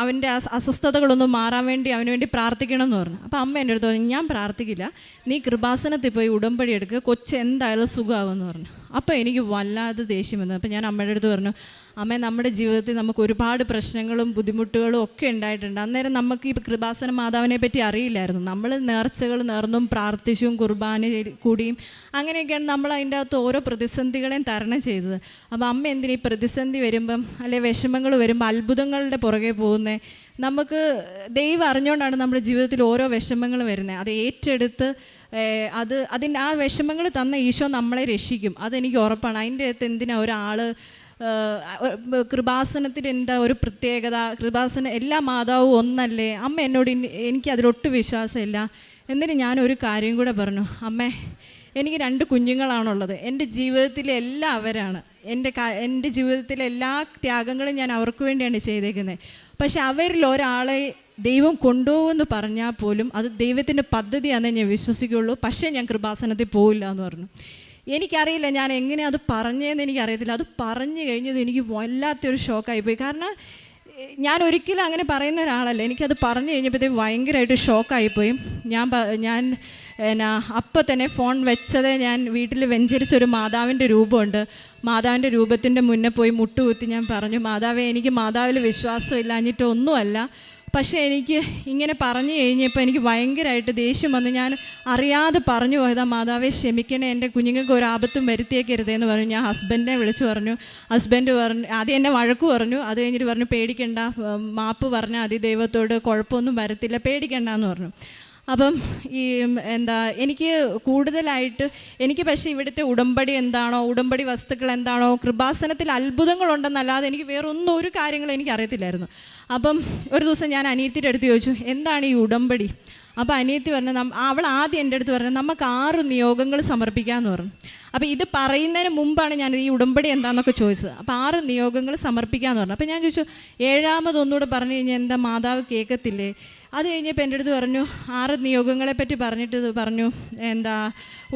അവൻ്റെ അസ്വസ്ഥതകളൊന്നും മാറാൻ വേണ്ടി അവന് വേണ്ടി പ്രാർത്ഥിക്കണം എന്ന് പറഞ്ഞു. അപ്പോൾ അമ്മ എൻ്റെ അടുത്ത് പറഞ്ഞു, ഞാൻ പ്രാർത്ഥിക്കില്ല, നീ കൃപാസനത്തിൽ പോയി ഉടമ്പടി എടുക്കുക, കൊച്ചെന്തായാലും സുഖമാകുമെന്ന് പറഞ്ഞു. അപ്പോൾ എനിക്ക് വല്ലാതെ ദേഷ്യം വന്നു. അപ്പോൾ ഞാൻ അമ്മയുടെ അടുത്ത് പറഞ്ഞു, അമ്മ നമ്മുടെ ജീവിതത്തിൽ നമുക്ക് ഒരുപാട് പ്രശ്നങ്ങളും ബുദ്ധിമുട്ടുകളും ഒക്കെ ഉണ്ടായിട്ടുണ്ട്. അന്നേരം നമുക്ക് ഈ കൃപാസന മാതാവിനെ പറ്റി അറിയില്ലായിരുന്നു. നമ്മൾ നേർച്ചകൾ നേർന്നും പ്രാർത്ഥിച്ചും കുർബാന കൂടിയും അങ്ങനെയൊക്കെയാണ് നമ്മൾ അതിൻ്റെ അകത്ത് ഓരോ പ്രതിസന്ധികളെയും തരണം ചെയ്തത്. അപ്പോൾ അമ്മ എന്തിനാ ഈ പ്രതിസന്ധി വരുമ്പം അല്ലെ വിഷമങ്ങൾ വരുമ്പോൾ അത്ഭുതങ്ങളുടെ പുറകെ പോകുന്നത്? നമുക്ക് ദൈവം അറിഞ്ഞുകൊണ്ടാണ് നമ്മുടെ ജീവിതത്തിൽ ഓരോ വിഷമങ്ങൾ വരുന്നത്. അത് ഏറ്റെടുത്ത് അതിൻ്റെ ആ വിഷമങ്ങൾ തന്ന ഈശോ നമ്മളെ രക്ഷിക്കും, അതെനിക്ക് ഉറപ്പാണ്. അതിൻ്റെ അകത്ത് എന്തിനാ ഒരാൾ കൃപാസനത്തിൽ എന്താ ഒരു പ്രത്യേകത? കൃപാസനം എല്ലാ മാതാവും ഒന്നല്ലേ? അമ്മ എന്നോട് എനിക്ക് അതിലൊട്ടും വിശ്വാസമില്ല. എന്നിട്ട് ഞാനൊരു കാര്യം കൂടെ പറഞ്ഞു, അമ്മേ എനിക്ക് 2 കുഞ്ഞുങ്ങളാണുള്ളത്, എൻ്റെ ജീവിതത്തിലെ എല്ലാം അവരാണ്, എൻ്റെ ജീവിതത്തിലെ എല്ലാ ത്യാഗങ്ങളും ഞാൻ അവർക്ക് വേണ്ടിയാണ് ചെയ്തേക്കുന്നത്. പക്ഷെ അവരിൽ ഒരാളെ ദൈവം കൊണ്ടുപോകുമെന്ന് പറഞ്ഞാൽ പോലും അത് ദൈവത്തിൻ്റെ പദ്ധതിയാണെന്നേ ഞാൻ വിശ്വസിക്കുകയുള്ളൂ, പക്ഷേ ഞാൻ കൃപാസനത്തിൽ പോവില്ല എന്ന് പറഞ്ഞു. എനിക്കറിയില്ല ഞാൻ എങ്ങനെ അത് പറഞ്ഞതെന്ന് എനിക്കറിയത്തില്ല. അത് പറഞ്ഞു കഴിഞ്ഞത് എനിക്ക് വല്ലാത്തൊരു ഷോക്കായിപ്പോയി. കാരണം ഞാൻ ഒരിക്കലും അങ്ങനെ പറയുന്ന ഒരാളല്ല. എനിക്കത് പറഞ്ഞു കഴിഞ്ഞപ്പോഴത്തേക്ക് ഭയങ്കരമായിട്ട് ഷോക്കായിപ്പോയി. ഞാൻ അപ്പം തന്നെ ഫോൺ വെച്ചത്, ഞാൻ വീട്ടിൽ വെഞ്ചരിച്ചൊരു മാതാവിൻ്റെ രൂപമുണ്ട്, മാതാവിൻ്റെ രൂപത്തിൻ്റെ മുന്നേ പോയി മുട്ടുകുത്തി ഞാൻ പറഞ്ഞു, മാതാവേ എനിക്ക് മാതാവിൽ വിശ്വാസമില്ലാഞ്ഞിട്ട് ഒന്നുമല്ല, പക്ഷേ എനിക്ക് ഇങ്ങനെ പറഞ്ഞു കഴിഞ്ഞപ്പോൾ എനിക്ക് ഭയങ്കരമായിട്ട് ദേഷ്യം വന്നു. ഞാൻ അറിയാതെ പറഞ്ഞു പോയതാ, മാതാവേ ക്ഷമിക്കണേ, എൻ്റെ കുഞ്ഞുങ്ങൾക്ക് ഒരു ആപത്തും വരുത്തിയേക്കരുതേന്ന് പറഞ്ഞു. ഞാൻ ഹസ്ബൻഡിനെ വിളിച്ചു പറഞ്ഞു. ഹസ്ബൻഡ് പറഞ്ഞു, ആദ്യം എന്നെ വഴക്ക് പറഞ്ഞു, അത് കഴിഞ്ഞിട്ട് പറഞ്ഞു പേടിക്കണ്ട, മാപ്പ് പറഞ്ഞാൽ ദൈവത്തോട് കുഴപ്പമൊന്നും വരത്തില്ല, പേടിക്കണ്ടെന്ന് പറഞ്ഞു. അപ്പം എനിക്ക് കൂടുതലായിട്ട് എനിക്ക് പക്ഷേ ഇവിടുത്തെ ഉടമ്പടി എന്താണോ, ഉടമ്പടി വസ്തുക്കൾ എന്താണോ, കൃപാസനത്തിൽ അത്ഭുതങ്ങളുണ്ടെന്നല്ലാതെ എനിക്ക് വേറൊന്നും ഒരു കാര്യങ്ങളും എനിക്ക് അറിയത്തില്ലായിരുന്നു. അപ്പം ഒരു ദിവസം ഞാൻ അനിയത്തിയുടെ അടുത്ത് ചോദിച്ചു, എന്താണ് ഈ ഉടമ്പടി? അപ്പോൾ അനിയത്തി പറഞ്ഞു, അവൾ ആദ്യം എൻ്റെ അടുത്ത് പറഞ്ഞു, നമുക്ക് 6 നിയോഗങ്ങൾ സമർപ്പിക്കാമെന്ന് പറഞ്ഞു. അപ്പോൾ ഇത് പറയുന്നതിന് മുമ്പാണ് ഞാൻ ഈ ഉടമ്പടി എന്താണെന്നൊക്കെ ചോദിച്ചത്. അപ്പോൾ 6 നിയോഗങ്ങൾ സമർപ്പിക്കാമെന്ന് പറഞ്ഞു. അപ്പോൾ ഞാൻ ചോദിച്ചു, 7ാമതൊന്നുകൂടെ പറഞ്ഞു കഴിഞ്ഞാൽ എന്താ മാതാവ് കേൾക്കത്തില്ലേ? അത് കഴിഞ്ഞപ്പോൾ എൻ്റെ അടുത്ത് പറഞ്ഞു, 6 നിയോഗങ്ങളെ പറ്റി പറഞ്ഞിട്ട് പറഞ്ഞു,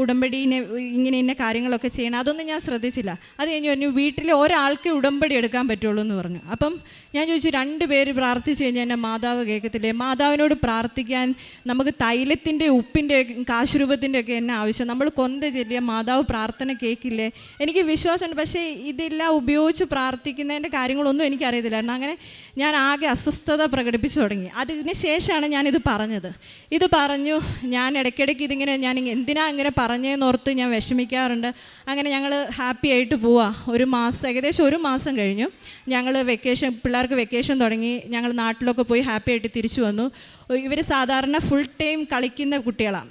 ഉടമ്പടീനെ ഇങ്ങനെ ഇന്ന കാര്യങ്ങളൊക്കെ ചെയ്യണം. അതൊന്നും ഞാൻ ശ്രദ്ധിച്ചില്ല. അത് കഴിഞ്ഞ് പറഞ്ഞു, വീട്ടിൽ ഒരാൾക്ക് ഉടമ്പടി എടുക്കാൻ പറ്റുള്ളൂ എന്ന് പറഞ്ഞു. അപ്പം ഞാൻ ചോദിച്ചു, 2 പേര് പ്രാർത്ഥിച്ച് കഴിഞ്ഞാൽ എന്നെ മാതാവ് കേൾക്കത്തില്ലേ? മാതാവിനോട് പ്രാർത്ഥിക്കാൻ നമുക്ക് തൈലത്തിൻ്റെ, ഉപ്പിൻ്റെ, കാശുരൂപത്തിൻ്റെ ഒക്കെ എന്നെ ആവശ്യം. നമ്മൾ കൊന്ത ചെല്ലിയ മാതാവ് പ്രാർത്ഥന കേൾക്കില്ലേ? എനിക്ക് വിശ്വാസമുണ്ട്. പക്ഷേ ഇതെല്ലാം ഉപയോഗിച്ച് പ്രാർത്ഥിക്കുന്നതിൻ്റെ കാര്യങ്ങളൊന്നും എനിക്കറിയത്തില്ലായിരുന്നു. അങ്ങനെ ഞാൻ ആകെ അസ്വസ്ഥത പ്രകടിപ്പിച്ചു തുടങ്ങി. അതിന് ശേഷമാണ് ഞാനിത് പറഞ്ഞത്. ഇത് പറഞ്ഞു ഞാൻ ഇടയ്ക്കിടയ്ക്ക് ഇതിങ്ങനെ ഞാൻ എന്തിനാ ഇങ്ങനെ പറഞ്ഞതെന്നോർത്ത് ഞാൻ വിഷമിക്കാറുണ്ട്. അങ്ങനെ ഞങ്ങൾ ഹാപ്പി ആയിട്ട് പോവാം. ഏകദേശം 1 മാസം കഴിഞ്ഞു. ഞങ്ങൾ പിള്ളേർക്ക് വെക്കേഷൻ തുടങ്ങി. ഞങ്ങൾ നാട്ടിലൊക്കെ പോയി ഹാപ്പി ആയിട്ട് തിരിച്ചു വന്നു. ഇവർ സാധാരണ ഫുൾ ടൈം കളിക്കുന്ന കുട്ടികളാണ്.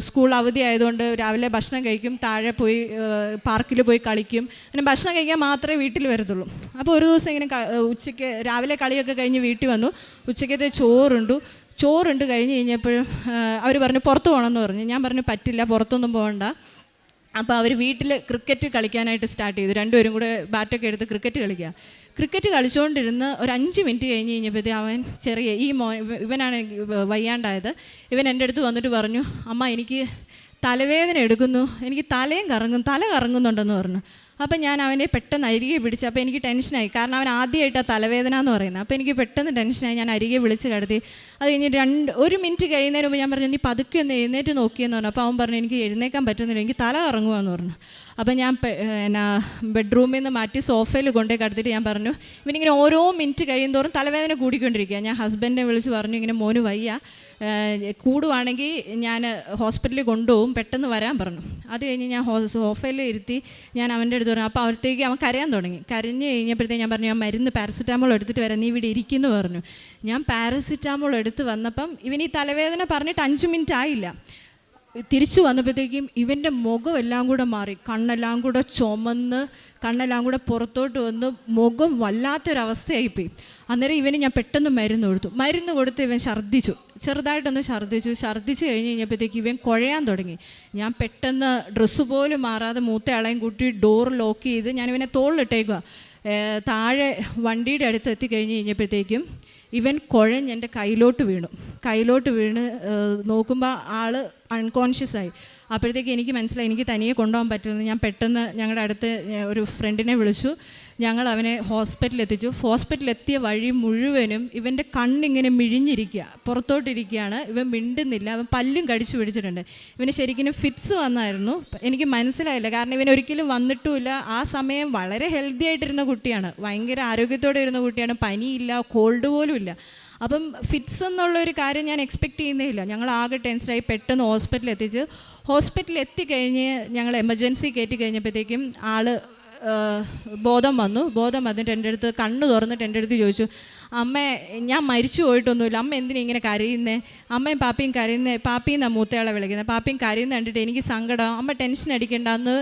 സ്കൂൾ അവധി ആയതുകൊണ്ട് രാവിലെ ഭക്ഷണം കഴിക്കും, താഴെ പോയി പാർക്കിൽ പോയി കളിക്കും. പിന്നെ ഭക്ഷണം കഴിക്കാൻ മാത്രമേ വീട്ടിൽ വരത്തുള്ളൂ. അപ്പോൾ ഒരു ദിവസം ഇങ്ങനെ ഉച്ചയ്ക്ക് രാവിലെ കളിയൊക്കെ കഴിഞ്ഞ് വീട്ടിൽ വന്നു. ഉച്ചയ്ക്കത്തെ ചോറുണ്ട് കഴിഞ്ഞ് കഴിഞ്ഞപ്പോഴും അവർ പറഞ്ഞു പുറത്ത് പോകണമെന്ന് പറഞ്ഞു. ഞാൻ പറഞ്ഞു പറ്റില്ല, പുറത്തൊന്നും പോകണ്ട. അപ്പോൾ അവർ വീട്ടിൽ ക്രിക്കറ്റ് കളിക്കാനായിട്ട് സ്റ്റാർട്ട് ചെയ്തു. 2 പേരും കൂടെ ബാറ്റൊക്കെ എടുത്ത് ക്രിക്കറ്റ് കളിച്ചുകൊണ്ടിരുന്ന് ഒരു 5 മിനിറ്റ് കഴിഞ്ഞ് കഴിഞ്ഞപ്പോഴത്തേ അവൻ ഇവനാണ് വയ്യാണ്ടായത്. ഇവൻ എൻ്റെ അടുത്ത് വന്നിട്ട് പറഞ്ഞു, അമ്മ എനിക്ക് തലവേദന എടുക്കുന്നു, എനിക്ക് തല കറങ്ങുന്നുണ്ടെന്ന് പറഞ്ഞു. അപ്പം ഞാൻ അവനെ പെട്ടെന്ന് അരികെ പിടിച്ച്, അപ്പോൾ എനിക്ക് ടെൻഷനായി. കാരണം അവൻ ആദ്യമായിട്ടാണ് തലവേദന എന്ന് പറയുന്നത്. അപ്പോൾ എനിക്ക് പെട്ടെന്ന് ടെൻഷനായി. ഞാൻ അരികെ വിളിച്ച് കിടത്തി. അത് കഴിഞ്ഞ് 1 മിനിറ്റ് കഴിയുന്നതിന് മുമ്പ് ഞാൻ പറഞ്ഞു, നീ പതുക്കെ ഒന്ന് എഴുന്നേറ്റ് നോക്കിയെന്ന് പറഞ്ഞു. അപ്പോൾ അവൻ പറഞ്ഞു, എനിക്ക് എഴുന്നേക്കാൻ പറ്റുന്നില്ല, എനിക്ക് തല കറങ്ങുകയെന്ന് പറഞ്ഞു. അപ്പോൾ ഞാൻ ബെഡ്റൂമിൽ നിന്ന് മാറ്റി സോഫയിൽ കൊണ്ടുപോയി കിടത്തിയിട്ട് ഞാൻ പറഞ്ഞു, ഇവനിങ്ങനെ ഓരോ മിനിറ്റ് കഴിയുന്തോറും തലവേദന കൂടിക്കൊണ്ടിരിക്കുക. ഞാൻ ഹസ്ബൻഡിനെ വിളിച്ച് പറഞ്ഞു, ഇങ്ങനെ മോന് വയ്യ, കൂടുവാണെങ്കിൽ ഞാൻ ഹോസ്പിറ്റലിൽ കൊണ്ടുപോകും, പെട്ടെന്ന് വരാൻ പറഞ്ഞു. അത് കഴിഞ്ഞ് ഞാൻ സോഫയിൽ ഇരുത്തി ഞാൻ അവൻ്റെ അടുത്ത് പറഞ്ഞു. അപ്പോൾ അവിടത്തേക്ക് അവൻ കരയാൻ തുടങ്ങി. കരഞ്ഞ് കഴിഞ്ഞപ്പോഴത്തേക്ക് ഞാൻ പറഞ്ഞു, ഞാൻ മരുന്ന് പാരസിറ്റാമോൾ എടുത്തിട്ട് വരാം, നീ ഇവിടെ ഇരിക്കുന്നു പറഞ്ഞു. ഞാൻ പാരസിറ്റാമോൾ എടുത്ത് വന്നപ്പം ഇവൻ ഈ തലവേദന പറഞ്ഞിട്ട് 5 മിനിറ്റ് ആയില്ല. തിരിച്ചു വന്നപ്പോഴത്തേക്കും ഇവൻ്റെ മുഖം എല്ലാം കൂടെ മാറി. കണ്ണെല്ലാം കൂടെ ചുമന്ന്, കണ്ണെല്ലാം കൂടെ പുറത്തോട്ട് വന്ന് മുഖം വല്ലാത്തൊരവസ്ഥയായിപ്പോയി. അന്നേരം ഇവന് ഞാൻ പെട്ടെന്ന് മരുന്ന് കൊടുത്ത് ഇവൻ ചെറുതായിട്ടൊന്ന് ഛർദ്ദിച്ച് കഴിഞ്ഞ് കഴിഞ്ഞപ്പോഴത്തേക്ക് ഇവൻ കുഴയാൻ തുടങ്ങി. ഞാൻ പെട്ടെന്ന് ഡ്രസ്സ് പോലും മാറാതെ മൂത്തയാളെയും കൂട്ടി ഡോർ ലോക്ക് ചെയ്ത് ഞാൻ ഇവനെ തോളിലിട്ടേക്കുക. താഴെ വണ്ടിയുടെ അടുത്ത് എത്തിക്കഴിഞ്ഞ് കഴിഞ്ഞപ്പോഴത്തേക്കും ഇവൻ കുഴഞ്ഞ് എൻ്റെ കയ്യിലോട്ട് വീണ് നോക്കുമ്പോൾ ആൾ അൺകോൺഷ്യസായി. അപ്പോഴത്തേക്ക് എനിക്ക് മനസ്സിലായി എനിക്ക് തനിയെ കൊണ്ടുപോകാൻ പറ്റുന്നത്. ഞാൻ പെട്ടെന്ന് ഞങ്ങളുടെ അടുത്ത് ഒരു ഫ്രണ്ടിനെ വിളിച്ചു. ഞങ്ങൾ അവനെ ഹോസ്പിറ്റലിൽ എത്തിച്ചു. ഹോസ്പിറ്റലിലെത്തിയ വഴി മുഴുവനും ഇവൻ്റെ കണ്ണിങ്ങനെ മിഴിഞ്ഞിരിക്കുക, പുറത്തോട്ടിരിക്കുകയാണ്. ഇവൻ മിണ്ടുന്നില്ല, അവൻ പല്ലും കടിച്ചു പിടിച്ചിട്ടുണ്ട്. ഇവന് ശരിക്കും ഫിറ്റ്സ് വന്നായിരുന്നു. എനിക്ക് മനസ്സിലായില്ല, കാരണം ഇവൻ ഒരിക്കലും വന്നിട്ടുമില്ല. ആ സമയം വളരെ ഹെൽത്തി ആയിട്ടിരുന്ന കുട്ടിയാണ്, ഭയങ്കര ആരോഗ്യത്തോടെ ഇരുന്ന കുട്ടിയാണ്. പനിയില്ല, കോൾഡ് പോലും ഇല്ല. അപ്പം ഫിറ്റ്സ് എന്നുള്ളൊരു കാര്യം ഞാൻ എക്സ്പെക്റ്റ് ചെയ്യുന്നേയില്ല. ഞങ്ങൾ ആകെ ടെൻഷനായി. പെട്ടെന്ന് ഹോസ്പിറ്റലിൽ എത്തിക്കഴിഞ്ഞ് ഞങ്ങൾ എമർജൻസി കയറ്റി കഴിഞ്ഞപ്പോഴത്തേക്കും ആൾ ബോധം വന്നിട്ട് എൻ്റെ അടുത്ത് കണ്ണ് തുറന്നിട്ട് എൻ്റെ അടുത്ത് ചോദിച്ചു, അമ്മേ ഞാൻ മരിച്ചു പോയിട്ടൊന്നുമില്ല, അമ്മ എന്തിനാ ഇങ്ങനെ കരയുന്നേ? അമ്മയും പാപ്പിയും കരയുന്നേ, പാപ്പിന്നാണ് മൂത്തയാളെ വിളിക്കുന്നത്. പാപ്പിയും കരയുന്ന കണ്ടിട്ട് എനിക്ക് സങ്കടം, അമ്മ ടെൻഷൻ അടിക്കേണ്ട. അന്ന്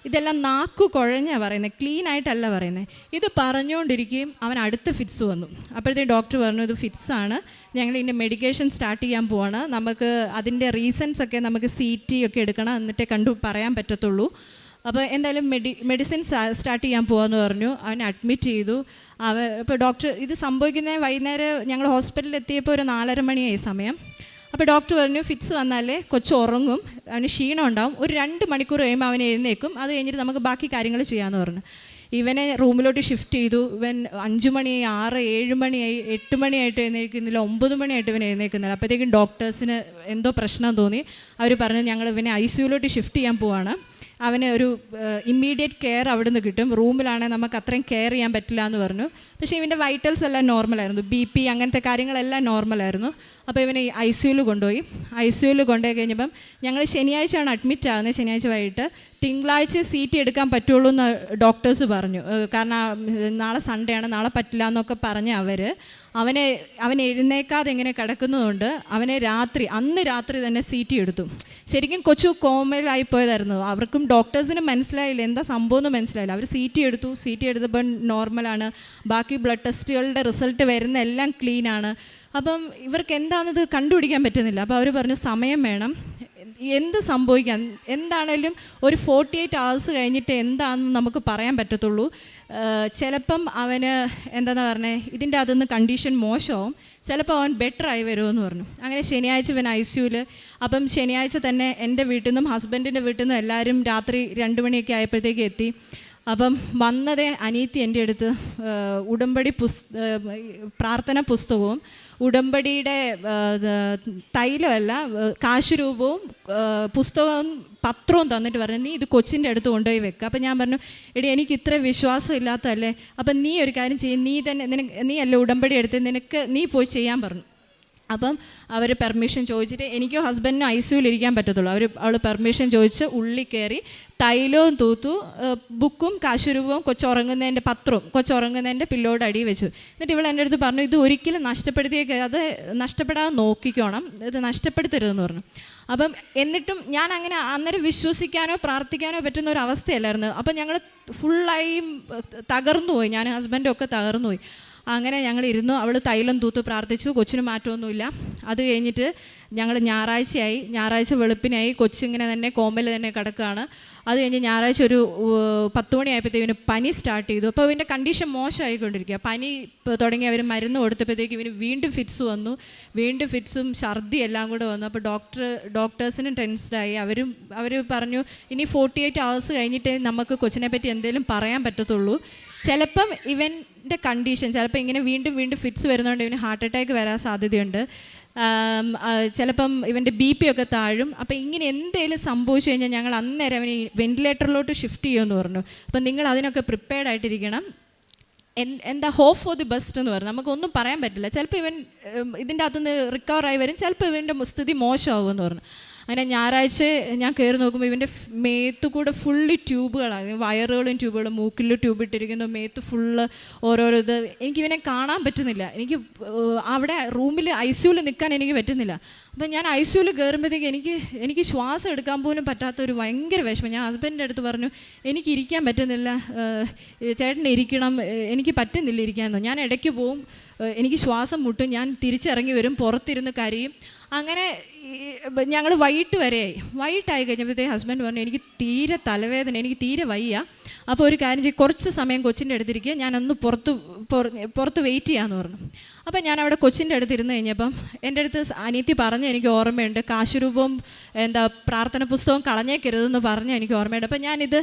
ഇതെല്ലാം നാക്കു കുഴഞ്ഞാണ് പറയുന്നത്, ക്ലീൻ ആയിട്ടല്ല പറയുന്നത്. ഇത് പറഞ്ഞുകൊണ്ടിരിക്കുകയും അവൻ അടുത്ത ഫിറ്റ്സ് വന്നു. അപ്പോഴത്തേക്ക് ഡോക്ടർ പറഞ്ഞു, ഇത് ഫിറ്റ്സാണ്, ഞങ്ങൾ ഇതിൻ്റെ മെഡിക്കേഷൻ സ്റ്റാർട്ട് ചെയ്യാൻ പോവാണ്, നമുക്ക് അതിൻ്റെ റീസൺസ് ഒക്കെ നമുക്ക് CT ഒക്കെ എടുക്കണം, എന്നിട്ടേ പറയാൻ പറ്റത്തുള്ളൂ. അപ്പോൾ എന്തായാലും മെഡിസിൻ സ്റ്റാർട്ട് ചെയ്യാൻ പോകാമെന്ന് പറഞ്ഞു. അവനെ അഡ്മിറ്റ് ചെയ്തു. ഇപ്പോൾ ഡോക്ടർ ഇത് സംഭവിക്കുന്നത് വൈകുന്നേരം ഞങ്ങൾ ഹോസ്പിറ്റലിൽ എത്തിയപ്പോൾ ഒരു 4:30 മണിയായി സമയം. അപ്പോൾ ഡോക്ടർ പറഞ്ഞു, ഫിറ്റ്സ് വന്നാലേ കൊച്ചു ഉറങ്ങും, അവന് ക്ഷീണം ഉണ്ടാവും, ഒരു 2 മണിക്കൂർ കഴിയുമ്പോൾ അവൻ എഴുന്നേക്കും, അത് കഴിഞ്ഞിട്ട് നമുക്ക് ബാക്കി കാര്യങ്ങൾ ചെയ്യാമെന്ന് പറഞ്ഞു. ഇവനെ റൂമിലോട്ട് ഷിഫ്റ്റ് ചെയ്തു. ഇവൻ 5 മണിയായി, 6, 7 മണിയായി, 8 മണിയായിട്ട് എഴുന്നേൽക്കുന്നില്ല, 9 മണിയായിട്ട് ഇവൻ എഴുന്നേൽക്കുന്നില്ല. അപ്പോഴത്തേക്കും ഡോക്ടേഴ്സിന് എന്തോ പ്രശ്നം തോന്നി. അവർ പറഞ്ഞു, ഞങ്ങൾ ഇവനെ ICUലോട്ട് ഷിഫ്റ്റ് ചെയ്യാൻ പോവാണ്, അവന് ഒരു ഇമ്മീഡിയറ്റ് കെയർ അവിടെ നിന്ന് കിട്ടും, റൂമിലാണെങ്കിൽ നമുക്ക് അത്രയും കെയർ ചെയ്യാൻ പറ്റില്ല എന്ന് പറഞ്ഞു. പക്ഷേ ഇവൻ്റെ വൈറ്റൽസ് എല്ലാം നോർമലായിരുന്നു, BP അങ്ങനത്തെ കാര്യങ്ങളെല്ലാം നോർമലായിരുന്നു. അപ്പോൾ ഇവനെ ICUയിൽ കൊണ്ടുപോയി. ICUയിൽ കൊണ്ടുപോയി കഴിഞ്ഞപ്പം ഞങ്ങൾ ശനിയാഴ്ചയാണ് അഡ്മിറ്റ് ആകുന്നത്, ശനിയാഴ്ച വൈകിട്ട്. തിങ്കളാഴ്ച CT എടുക്കാൻ പറ്റുള്ളൂ എന്ന് ഡോക്ടേഴ്സ് പറഞ്ഞു, കാരണം നാളെ സൺഡേ ആണ്, നാളെ പറ്റില്ല എന്നൊക്കെ പറഞ്ഞ് അവൻ എഴുന്നേക്കാതെ ഇങ്ങനെ കിടക്കുന്നതുകൊണ്ട് അന്ന് രാത്രി തന്നെ CT എടുത്തു. ശരിക്കും കൊച്ചു കോമയിലായിപ്പോയതായിരുന്നു. അവർക്കും ഡോക്ടേഴ്സിന് മനസ്സിലായില്ല എന്താ സംഭവം എന്ന് മനസ്സിലായില്ല. അവർ CT എടുത്തപ്പോൾ നോർമലാണ്, ബാക്കി ബ്ലഡ് ടെസ്റ്റുകളുടെ റിസൾട്ട് വരുന്ന എല്ലാം ക്ലീനാണ്. അപ്പം ഇവർക്ക് എന്താണെന്നത് കണ്ടുപിടിക്കാൻ പറ്റുന്നില്ല. അപ്പോൾ അവർ പറഞ്ഞു സമയം വേണം, എന്ത് സംഭവിക്കാം, എന്താണേലും ഒരു 48 hours കഴിഞ്ഞിട്ട് എന്താണെന്ന് നമുക്ക് പറയാൻ പറ്റത്തുള്ളൂ. ചിലപ്പം അവന് എന്താണെന്ന് പറഞ്ഞത് ഇതിൻ്റെ അകത്തുനിന്ന് കണ്ടീഷൻ മോശമാവും, ചിലപ്പോൾ അവൻ ബെറ്ററായി വരുമെന്ന് പറഞ്ഞു. അങ്ങനെ ശനിയാഴ്ച ഇവൻ ICUയിൽ. അപ്പം ശനിയാഴ്ച തന്നെ എൻ്റെ വീട്ടിൽ നിന്നും ഹസ്ബൻഡിൻ്റെ വീട്ടിൽ നിന്നും എല്ലാവരും രാത്രി 2 മണിയൊക്കെ ആയപ്പോഴത്തേക്ക് എത്തി. അപ്പം വന്നതേ അനീത്തി എൻ്റെ അടുത്ത് ഉടമ്പടി പ്രാർത്ഥന പുസ്തകവും ഉടമ്പടിയുടെ തൈലമല്ല കാശുരൂപവും പുസ്തകവും പത്രവും തന്നിട്ട് പറഞ്ഞു, നീ ഇത് കൊച്ചിൻ്റെ അടുത്ത് കൊണ്ടുപോയി വെക്കുക. അപ്പം ഞാൻ പറഞ്ഞു, എടി എനിക്ക് ഇത്ര വിശ്വാസം ഇല്ലാത്തതല്ലേ, അപ്പം നീ ഒരു കാര്യം ചെയ്യും, നീ അല്ല ഉടമ്പടി എടുത്ത് നീ പോയി ചെയ്യാൻ പറഞ്ഞു. അപ്പം അവർ പെർമിഷൻ ചോദിച്ചിട്ട് എനിക്കോ ഹസ്ബൻഡിനും ICUയിൽ ഇരിക്കാൻ പറ്റത്തുള്ളൂ. അവൾ പെർമിഷൻ ചോദിച്ച് ഉള്ളിൽ കയറി തൈലവും തൂത്തു, ബുക്കും കാശുരൂപവും കൊച്ചുറങ്ങുന്നതിൻ്റെ പില്ലോട് അടി വെച്ചു. എന്നിട്ട് ഇവൾ എൻ്റെ അടുത്ത് പറഞ്ഞു, ഇത് ഒരിക്കലും അത് നഷ്ടപ്പെടാതെ നോക്കിക്കോണം, ഇത് നഷ്ടപ്പെടുത്തരുതെന്ന് പറഞ്ഞു. അപ്പം എന്നിട്ടും ഞാൻ അങ്ങനെ അന്നേരം വിശ്വസിക്കാനോ പ്രാർത്ഥിക്കാനോ പറ്റുന്ന ഒരു അവസ്ഥയല്ലായിരുന്നു. അപ്പം ഞങ്ങൾ ഫുള്ളായി തകർന്നുപോയി, ഞാൻ ഹസ്ബൻഡും ഒക്കെ തകർന്നുപോയി. അങ്ങനെ ഞങ്ങൾ ഇരുന്നു. അവൾ തൈലം തൂത്ത് പ്രാർത്ഥിച്ചു, കൊച്ചിന് മാറ്റമൊന്നുമില്ല. അത് കഴിഞ്ഞിട്ട് ഞങ്ങൾ ഞായറാഴ്ച വെളുപ്പിനായി, കൊച്ചിങ്ങനെ തന്നെ കോമയിൽ തന്നെ കിടക്കുകയാണ്. അത് കഴിഞ്ഞ് ഞായറാഴ്ച ഒരു 10 മണിയായപ്പോഴത്തേക്ക് പനി സ്റ്റാർട്ട് ചെയ്തു. അപ്പോൾ ഇവൻ്റെ കണ്ടീഷൻ മോശമായിക്കൊണ്ടിരിക്കുക. പനി തുടങ്ങി അവർ മരുന്ന് കൊടുത്തപ്പോഴത്തേക്ക് ഇവന് വീണ്ടും ഫിറ്റ്സ് വന്നു, വീണ്ടും ഫിറ്റ്സും ഛർദി എല്ലാം കൂടെ വന്നു. അപ്പോൾ ഡോക്ടേഴ്സിനും ടെൻസ്ഡായി. അവർ പറഞ്ഞു, ഇനി 48 hours കഴിഞ്ഞിട്ടേ നമുക്ക് കൊച്ചിനെ പറ്റി എന്തെങ്കിലും പറയാൻ പറ്റത്തുള്ളൂ. ചിലപ്പം ഇവൻ്റെ കണ്ടീഷൻ ചിലപ്പോൾ ഇങ്ങനെ വീണ്ടും ഫിറ്റ്സ് വരുന്നതുകൊണ്ട് ഇവന് ഹാർട്ട് അറ്റാക്ക് വരാൻ സാധ്യതയുണ്ട്, ചിലപ്പം ഇവൻ്റെ BP ഒക്കെ താഴും. അപ്പോൾ ഇങ്ങനെ എന്തെങ്കിലും സംഭവിച്ചു കഴിഞ്ഞാൽ ഞങ്ങൾ അന്നേരം അവന് വെന്റിലേറ്ററിലോട്ട് ഷിഫ്റ്റ് ചെയ്യുമെന്ന് പറഞ്ഞു. അപ്പം നിങ്ങൾ അതിനൊക്കെ പ്രിപ്പയർഡ് ആയിട്ടിരിക്കണം. എന്താ ഹോപ്പ് ഫോർ ദി ബെസ്റ്റ് എന്ന് പറഞ്ഞു. നമുക്കൊന്നും പറയാൻ പറ്റില്ല, ചിലപ്പോൾ ഇവൻ ഇതിൻ്റെ അകത്തുനിന്ന് റിക്കവറായി വരും, ചിലപ്പോൾ ഇവൻ്റെ സ്ഥിതി മോശമാകുമെന്ന് പറഞ്ഞു. അങ്ങനെ ഞായറാഴ്ച ഞാൻ കയറി നോക്കുമ്പോൾ ഇവൻ്റെ മേത്ത് കൂടെ ഫുള്ളി ട്യൂബുകളാണ്, വയറുകളും ട്യൂബുകളും, മൂക്കിൽ ട്യൂബ് ഇട്ടിരിക്കുന്നു, മേത്ത് ഫുള്ള് ഓരോരോ ഇത്. എനിക്കിവനെ കാണാൻ പറ്റുന്നില്ല, എനിക്ക് അവിടെ റൂമിൽ ICUയിൽ നിൽക്കാൻ എനിക്ക് പറ്റുന്നില്ല. അപ്പം ഞാൻ ICUയിൽ കയറുമ്പോഴത്തേക്ക് എനിക്ക് ശ്വാസം എടുക്കാൻ പോലും പറ്റാത്തൊരു ഭയങ്കര വിഷമം. ഞാൻ ഹസ്ബൻഡിൻ്റെ അടുത്ത് പറഞ്ഞു, എനിക്ക് ഇരിക്കാൻ പറ്റുന്നില്ല, ചേട്ടൻ ഇരിക്കണം, എനിക്ക് പറ്റുന്നില്ല ഇരിക്കാമെന്ന്. ഞാൻ ഇടയ്ക്ക് പോവും, എനിക്ക് ശ്വാസം മുട്ടും, ഞാൻ തിരിച്ചിറങ്ങി വരും, പുറത്തിരുന്ന് കരയും. അങ്ങനെ ഞങ്ങൾ വൈകിട്ടായി കഴിഞ്ഞപ്പോഴത്തേക്ക് ഹസ്ബൻഡ് പറഞ്ഞു, എനിക്ക് തീരെ തലവേദന, എനിക്ക് തീരെ വയ്യ, അപ്പോൾ ഒരു കാര്യം ചെയ്യും, കുറച്ച് സമയം കൊച്ചിൻ്റെ അടുത്തിരിക്കുക, ഞാനൊന്ന് പുറത്ത് വെയിറ്റ് ചെയ്യാമെന്ന് പറഞ്ഞു. അപ്പം ഞാൻ അവിടെ കൊച്ചിൻ്റെ അടുത്ത് ഇരുന്ന് കഴിഞ്ഞപ്പം എൻ്റെ അടുത്ത് അനിയത്തി പറഞ്ഞ് എനിക്ക് ഓർമ്മയുണ്ട്, കാശുരൂപവും പ്രാർത്ഥന പുസ്തകവും കളഞ്ഞേക്കരുതെന്ന് പറഞ്ഞ് എനിക്ക് ഓർമ്മയുണ്ട്. അപ്പം ഞാനിത്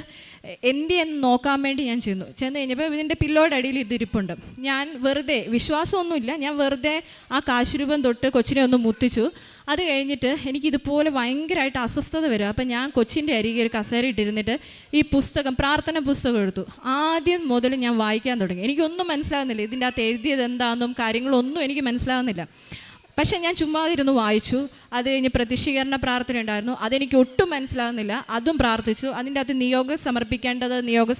എന്തെന്ന് നോക്കാൻ വേണ്ടി ഞാൻ ചെന്ന് കഴിഞ്ഞപ്പോൾ ഇതിൻ്റെ പില്ലോയുടെ അടിയിൽ ഇതിരിപ്പുണ്ട്. ഞാൻ വെറുതെ, വിശ്വാസമൊന്നുമില്ല, ഞാൻ വെറുതെ ആ കാശുരൂപം തൊട്ട് കൊച്ചിനെ ഒന്ന് മുത്തിച്ചു. അത് കഴിഞ്ഞിട്ട് എനിക്കിതുപോലെ ഭയങ്കരമായിട്ട് അസ്വസ്ഥത വരും. അപ്പം ഞാൻ കൊച്ചിൻ്റെ അരികെ ഒരു കസേര ഇട്ടിരുന്നിട്ട് ഈ പ്രാർത്ഥന പുസ്തകം എടുത്തു. ആദ്യം മുതൽ ഞാൻ വായിക്കാൻ തുടങ്ങി. എനിക്കൊന്നും മനസ്സിലാകുന്നില്ല, ഇതിൻ്റെ അകത്ത് എഴുതിയത് എന്താണെന്നും കാര്യങ്ങളൊന്നും എനിക്ക് മനസ്സിലാകുന്നില്ല. പക്ഷേ ഞാൻ ചുമ്മാതിരുന്ന് വായിച്ചു. അത് കഴിഞ്ഞ് പ്രതിഷ്ഠീകരണ പ്രാർത്ഥന ഉണ്ടായിരുന്നു, അതെനിക്ക് ഒട്ടും മനസ്സിലാകുന്നില്ല, അതും പ്രാർത്ഥിച്ചു. അതിൻ്റെ അകത്ത് നിയോഗം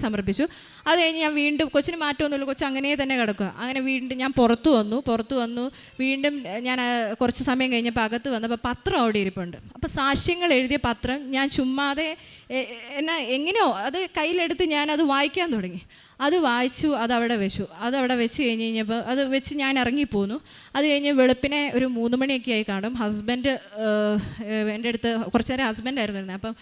സമർപ്പിച്ചു. അത് കഴിഞ്ഞ് ഞാൻ വീണ്ടും, കൊച്ചിന് മാറ്റമൊന്നുമില്ല, കൊച്ചു അങ്ങനെ തന്നെ കിടക്കുക. അങ്ങനെ വീണ്ടും ഞാൻ പുറത്തു വന്നു. വീണ്ടും ഞാൻ കുറച്ച് സമയം കഴിഞ്ഞപ്പോൾ അകത്ത് വന്നപ്പോൾ പത്രം അവിടെ ഇരിപ്പുണ്ട്. അപ്പോൾ സാക്ഷ്യങ്ങൾ എഴുതിയ പത്രം ഞാൻ ചുമ്മാതെ എങ്ങനെയോ അത് കയ്യിലെടുത്ത് ഞാനത് വായിക്കാൻ തുടങ്ങി. അത് വായിച്ചു, അതവിടെ വെച്ച് കഴിഞ്ഞപ്പോൾ അത് വെച്ച് ഞാൻ ഇറങ്ങിപ്പോന്നു. അത് കഴിഞ്ഞ് വെളുപ്പിനെ ഒരു 3 മണിയൊക്കെ ആയി കാണും. ഹസ്ബൻഡ് എൻ്റെ അടുത്ത്, കുറച്ച് നേരം ഹസ്ബൻഡായിരുന്നു ഇരുന്നത്. അപ്പം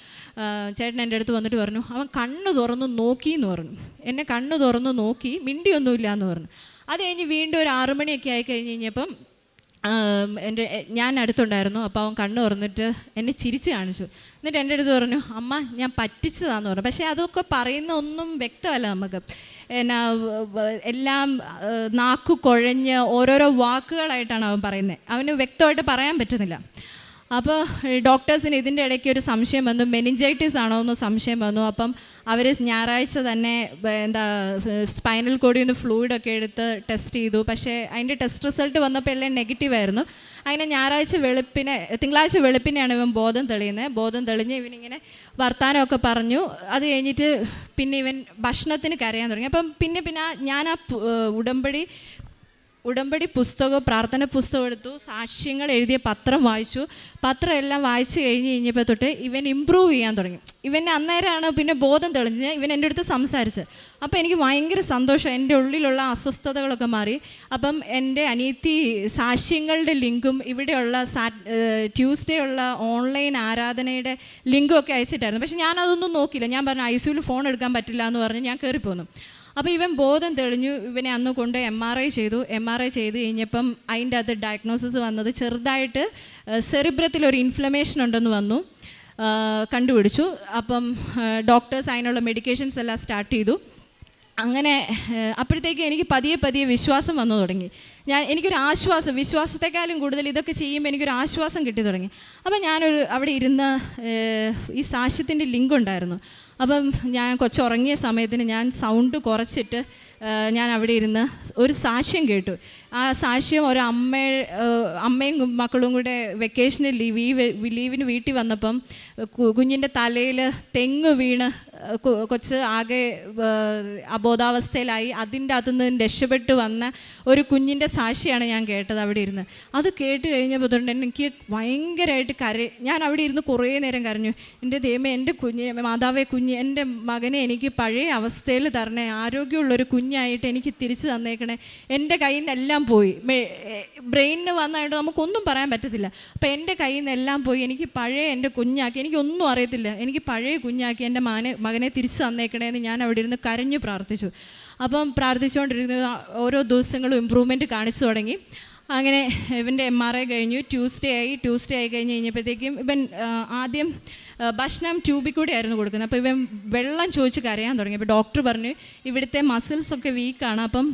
ചേട്ടൻ എൻ്റെ അടുത്ത് വന്നിട്ട് പറഞ്ഞു, അവൻ കണ്ണ് തുറന്ന് നോക്കിയെന്ന് പറഞ്ഞു. എന്നെ കണ്ണ് തുറന്ന് നോക്കി, മിണ്ടിയൊന്നുമില്ല എന്ന് പറഞ്ഞു. അത് കഴിഞ്ഞ് വീണ്ടും ഒരു 6 മണിയൊക്കെ ആയി കഴിഞ്ഞപ്പം ഞാൻ അടുത്തുണ്ടായിരുന്നു. അപ്പോൾ അവൻ കണ്ണ് തുറന്നിട്ട് എന്നെ ചിരിച്ച് കാണിച്ചു. എന്നിട്ട് എൻ്റെ അടുത്ത് പറഞ്ഞു, അമ്മ ഞാൻ പറ്റിച്ചതാന്ന് പറഞ്ഞു. പക്ഷേ അതൊക്കെ പറയുന്ന ഒന്നും വ്യക്തമല്ല നമുക്ക്, എല്ലാം നാക്കു കുഴഞ്ഞ് ഓരോരോ വാക്കുകളായിട്ടാണ് അവൻ പറയുന്നത്, അവന് വ്യക്തമായിട്ട് പറയാൻ പറ്റുന്നില്ല. അപ്പോൾ ഡോക്ടേഴ്സിന് ഇതിൻ്റെ ഇടയ്ക്ക് ഒരു സംശയം വന്നു, മെനിഞ്ചൈറ്റിസ് ആണോ എന്ന് സംശയം വന്നു. അപ്പം അവർ ഞായറാഴ്ച തന്നെ സ്പൈനൽ കോഡിൽ നിന്ന് ഫ്ലൂയിഡൊക്കെ എടുത്ത് ടെസ്റ്റ് ചെയ്തു. പക്ഷേ അതിൻ്റെ ടെസ്റ്റ് റിസൾട്ട് വന്നപ്പോൾ എല്ലാം നെഗറ്റീവായിരുന്നു. അങ്ങനെ തിങ്കളാഴ്ച വെളുപ്പിനെയാണ് ഇവൻ ബോധം തെളിയുന്നത്. ബോധം തെളിഞ്ഞ് ഇവനിങ്ങനെ വർത്താനമൊക്കെ പറഞ്ഞു. അത് കഴിഞ്ഞിട്ട് പിന്നെ ഇവൻ ഭക്ഷണത്തിന് കരയാൻ തുടങ്ങി. അപ്പം പിന്നെ ഞാൻ ആ ഉടമ്പടി പുസ്തകവും പ്രാർത്ഥന പുസ്തകം എടുത്തു, സാക്ഷ്യങ്ങൾ എഴുതിയ പത്രം വായിച്ചു. പത്രം എല്ലാം വായിച്ചു കഴിഞ്ഞപ്പോൾ തൊട്ട് ഇവൻ ഇമ്പ്രൂവ് ചെയ്യാൻ തുടങ്ങി. ഇവൻ അന്നേരമാണ് പിന്നെ ബോധം തെളിഞ്ഞ് ഇവൻ എൻ്റെ അടുത്ത് സംസാരിച്ചത്. അപ്പോൾ എനിക്ക് ഭയങ്കര സന്തോഷം, എൻ്റെ ഉള്ളിലുള്ള അസ്വസ്ഥതകളൊക്കെ മാറി. അപ്പം എൻ്റെ അനിയത്തി സാക്ഷ്യങ്ങളുടെ ലിങ്കും ഇവിടെയുള്ള ട്യൂസ്ഡേ ഉള്ള ഓൺലൈൻ ആരാധനയുടെ ലിങ്കും ഒക്കെ അയച്ചിട്ടായിരുന്നു. പക്ഷേ ഞാനതൊന്നും നോക്കിയില്ല. ഞാൻ പറഞ്ഞു ICUവിൽ ഫോൺ എടുക്കാൻ പറ്റില്ല എന്ന് പറഞ്ഞ് ഞാൻ കയറിപ്പോന്നു. അപ്പോൾ ഇവൻ ബോധം തെളിഞ്ഞു. ഇവനെ അന്ന് കൊണ്ട് MRI ചെയ്തു. MRI ചെയ്ത് കഴിഞ്ഞപ്പം അതിൻ്റെ അത് ഡയഗ്നോസിസ് വന്നത് ചെറുതായിട്ട് സെറിബ്രത്തിലൊരു ഇൻഫ്ലമേഷൻ ഉണ്ടെന്ന് വന്നു, കണ്ടുപിടിച്ചു. അപ്പം ഡോക്ടേഴ്സ് അതിനുള്ള മെഡിക്കേഷൻസ് എല്ലാം സ്റ്റാർട്ട് ചെയ്തു. അങ്ങനെ അപ്പോഴത്തേക്ക് എനിക്ക് പതിയെ വിശ്വാസം വന്നു തുടങ്ങി. എനിക്കൊരു ആശ്വാസം, വിശ്വാസത്തെക്കാളും കൂടുതൽ ഇതൊക്കെ ചെയ്യുമ്പോൾ എനിക്കൊരു ആശ്വാസം കിട്ടി തുടങ്ങി. അപ്പം അവിടെ ഇരുന്ന് ഈ സാക്ഷ്യത്തിൻ്റെ ലിങ്ക് ഉണ്ടായിരുന്നു. അപ്പം ഞാൻ കൊച്ചുറങ്ങിയ സമയത്തിന് ഞാൻ സൗണ്ട് കുറച്ചിട്ട് ഞാൻ അവിടെ ഇരുന്ന് ഒരു സാക്ഷ്യം കേട്ടു. ആ സാക്ഷ്യം അമ്മയും മക്കളും കൂടെ വെക്കേഷനിൽ ലീവിന് വീട്ടിൽ വന്നപ്പം കുഞ്ഞിൻ്റെ തലയിൽ തെങ്ങ് വീണ് കൊച്ച് ആകെ അബോധാവസ്ഥയിലായി. അതിൻ്റെ അകത്തുനിന്ന് രക്ഷപ്പെട്ട് വന്ന ഒരു കുഞ്ഞിൻ്റെ സാക്ഷിയാണ് ഞാൻ കേട്ടത് അവിടെ ഇരുന്ന്. അത് കേട്ട് കഴിഞ്ഞപ്പോൾ തൊട്ട് എനിക്ക് ഭയങ്കരമായിട്ട് ഞാൻ അവിടെ ഇരുന്ന് കുറേ നേരം കരഞ്ഞു. എൻ്റെ ദൈവമേ, എൻ്റെ മാതാവേ, എൻ്റെ മകനെ എനിക്ക് പഴയ അവസ്ഥയിൽ തരണേ, ആരോഗ്യമുള്ളൊരു കുഞ്ഞായിട്ട് എനിക്ക് തിരിച്ചു തന്നേക്കണേ. എൻ്റെ കയ്യിൽ നിന്നെല്ലാം പോയി, ബ്രെയിനിന് വന്നതായിട്ട് നമുക്കൊന്നും പറയാൻ പറ്റത്തില്ല. അപ്പോൾ എൻ്റെ കയ്യിൽ നിന്നെല്ലാം പോയി, എനിക്ക് പഴയ എൻ്റെ കുഞ്ഞാക്കി, എനിക്കൊന്നും അറിയത്തില്ല, എനിക്ക് പഴയ കുഞ്ഞാക്കി എൻ്റെ മകനെ തിരിച്ചു തന്നേക്കണേന്ന് ഞാൻ അവിടെ ഇരുന്ന് കരഞ്ഞു പ്രാർത്ഥിച്ചു. അപ്പം പ്രാർത്ഥിച്ചുകൊണ്ടിരുന്നത് ഓരോ ദിവസങ്ങളും ഇമ്പ്രൂവ്മെൻറ്റ് കാണിച്ചു തുടങ്ങി. അങ്ങനെ ഇവൻ്റെ MRI കഴിഞ്ഞു. ട്യൂസ്ഡേ ആയി കഴിഞ്ഞപ്പോഴത്തേക്കും ഇവൻ ആദ്യം ഭക്ഷണം ട്യൂബിൽ കൂടെ ആയിരുന്നു കൊടുക്കുന്നത്. അപ്പോൾ ഇവൻ വെള്ളം ചോദിച്ച് കരയാൻ തുടങ്ങി. അപ്പോൾ ഡോക്ടർ പറഞ്ഞു ഇവിടുത്തെ മസിൽസൊക്കെ വീക്കാണ്, അപ്പം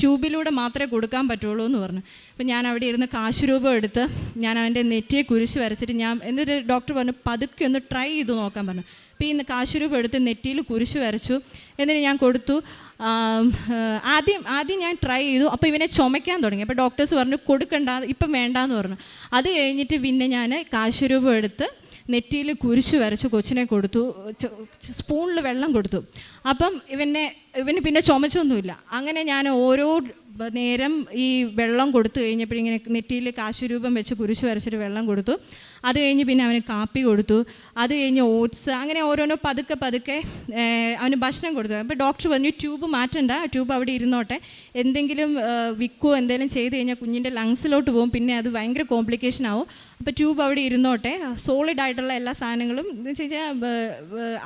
ട്യൂബിലൂടെ മാത്രമേ കൊടുക്കാൻ പറ്റുള്ളൂ എന്ന് പറഞ്ഞു. അപ്പോൾ ഞാൻ അവിടെ ഇരുന്ന് കാശുരൂപം എടുത്ത് ഞാൻ അവൻ്റെ നെറ്റിയെ കുരിശ് വരച്ചിട്ട് എന്നിട്ട് ഡോക്ടർ പറഞ്ഞു പതുക്കെ ഒന്ന് ട്രൈ ചെയ്ത് നോക്കാൻ പറഞ്ഞു. അപ്പോൾ ഈ കാശുരൂപം എടുത്ത് നെറ്റിയിൽ കുരിശ് വരച്ചു. എന്നിട്ട് ഞാൻ കൊടുത്തു. ആദ്യം ഞാൻ ട്രൈ ചെയ്തു. അപ്പോൾ ഇവനെ ചുമയ്ക്കാൻ തുടങ്ങി. അപ്പോൾ ഡോക്ടേഴ്സ് പറഞ്ഞു കൊടുക്കണ്ട, ഇപ്പം വേണ്ടാന്ന് പറഞ്ഞു. അത് കഴിഞ്ഞിട്ട് പിന്നെ ഞാൻ കാശുരൂപം എടുത്ത് നെറ്റിയിൽ കുരിശ് വരച്ച് കൊച്ചിനെ കൊടുത്തു, സ്പൂണിൽ വെള്ളം കൊടുത്തു. അപ്പം ഇവന് പിന്നെ ചുമച്ചൊന്നുമില്ല. അങ്ങനെ ഞാൻ ഓരോ നേരം ഈ വെള്ളം കൊടുത്തു കഴിഞ്ഞപ്പോഴിങ്ങനെ നെറ്റിയിൽ കാശുരൂപം വെച്ച് കുരിശ് വരച്ചിട്ട് വെള്ളം കൊടുത്തു. അത് കഴിഞ്ഞ് പിന്നെ അവന് കാപ്പി കൊടുത്തു. അത് കഴിഞ്ഞ് ഓട്സ്, അങ്ങനെ ഓരോന്നോ പതുക്കെ അവന് ഭക്ഷണം കൊടുത്തു. അപ്പോൾ ഡോക്ടർ പറഞ്ഞു ട്യൂബ് മാറ്റണ്ട, ട്യൂബ് അവിടെ ഇരുന്നോട്ടെ, എന്തെങ്കിലും വിക്കോ എന്തെങ്കിലും ചെയ്ത് കഴിഞ്ഞാൽ കുഞ്ഞിൻ്റെ ലങ്സിലോട്ട് പോകും, പിന്നെ അത് ഭയങ്കര കോംപ്ലിക്കേഷൻ ആവും. അപ്പോൾ ട്യൂബ് അവിടെ ഇരുന്നോട്ടെ, സോളിഡ് ആയിട്ടുള്ള എല്ലാ സാധനങ്ങളും എന്ന് വെച്ച് കഴിഞ്ഞാൽ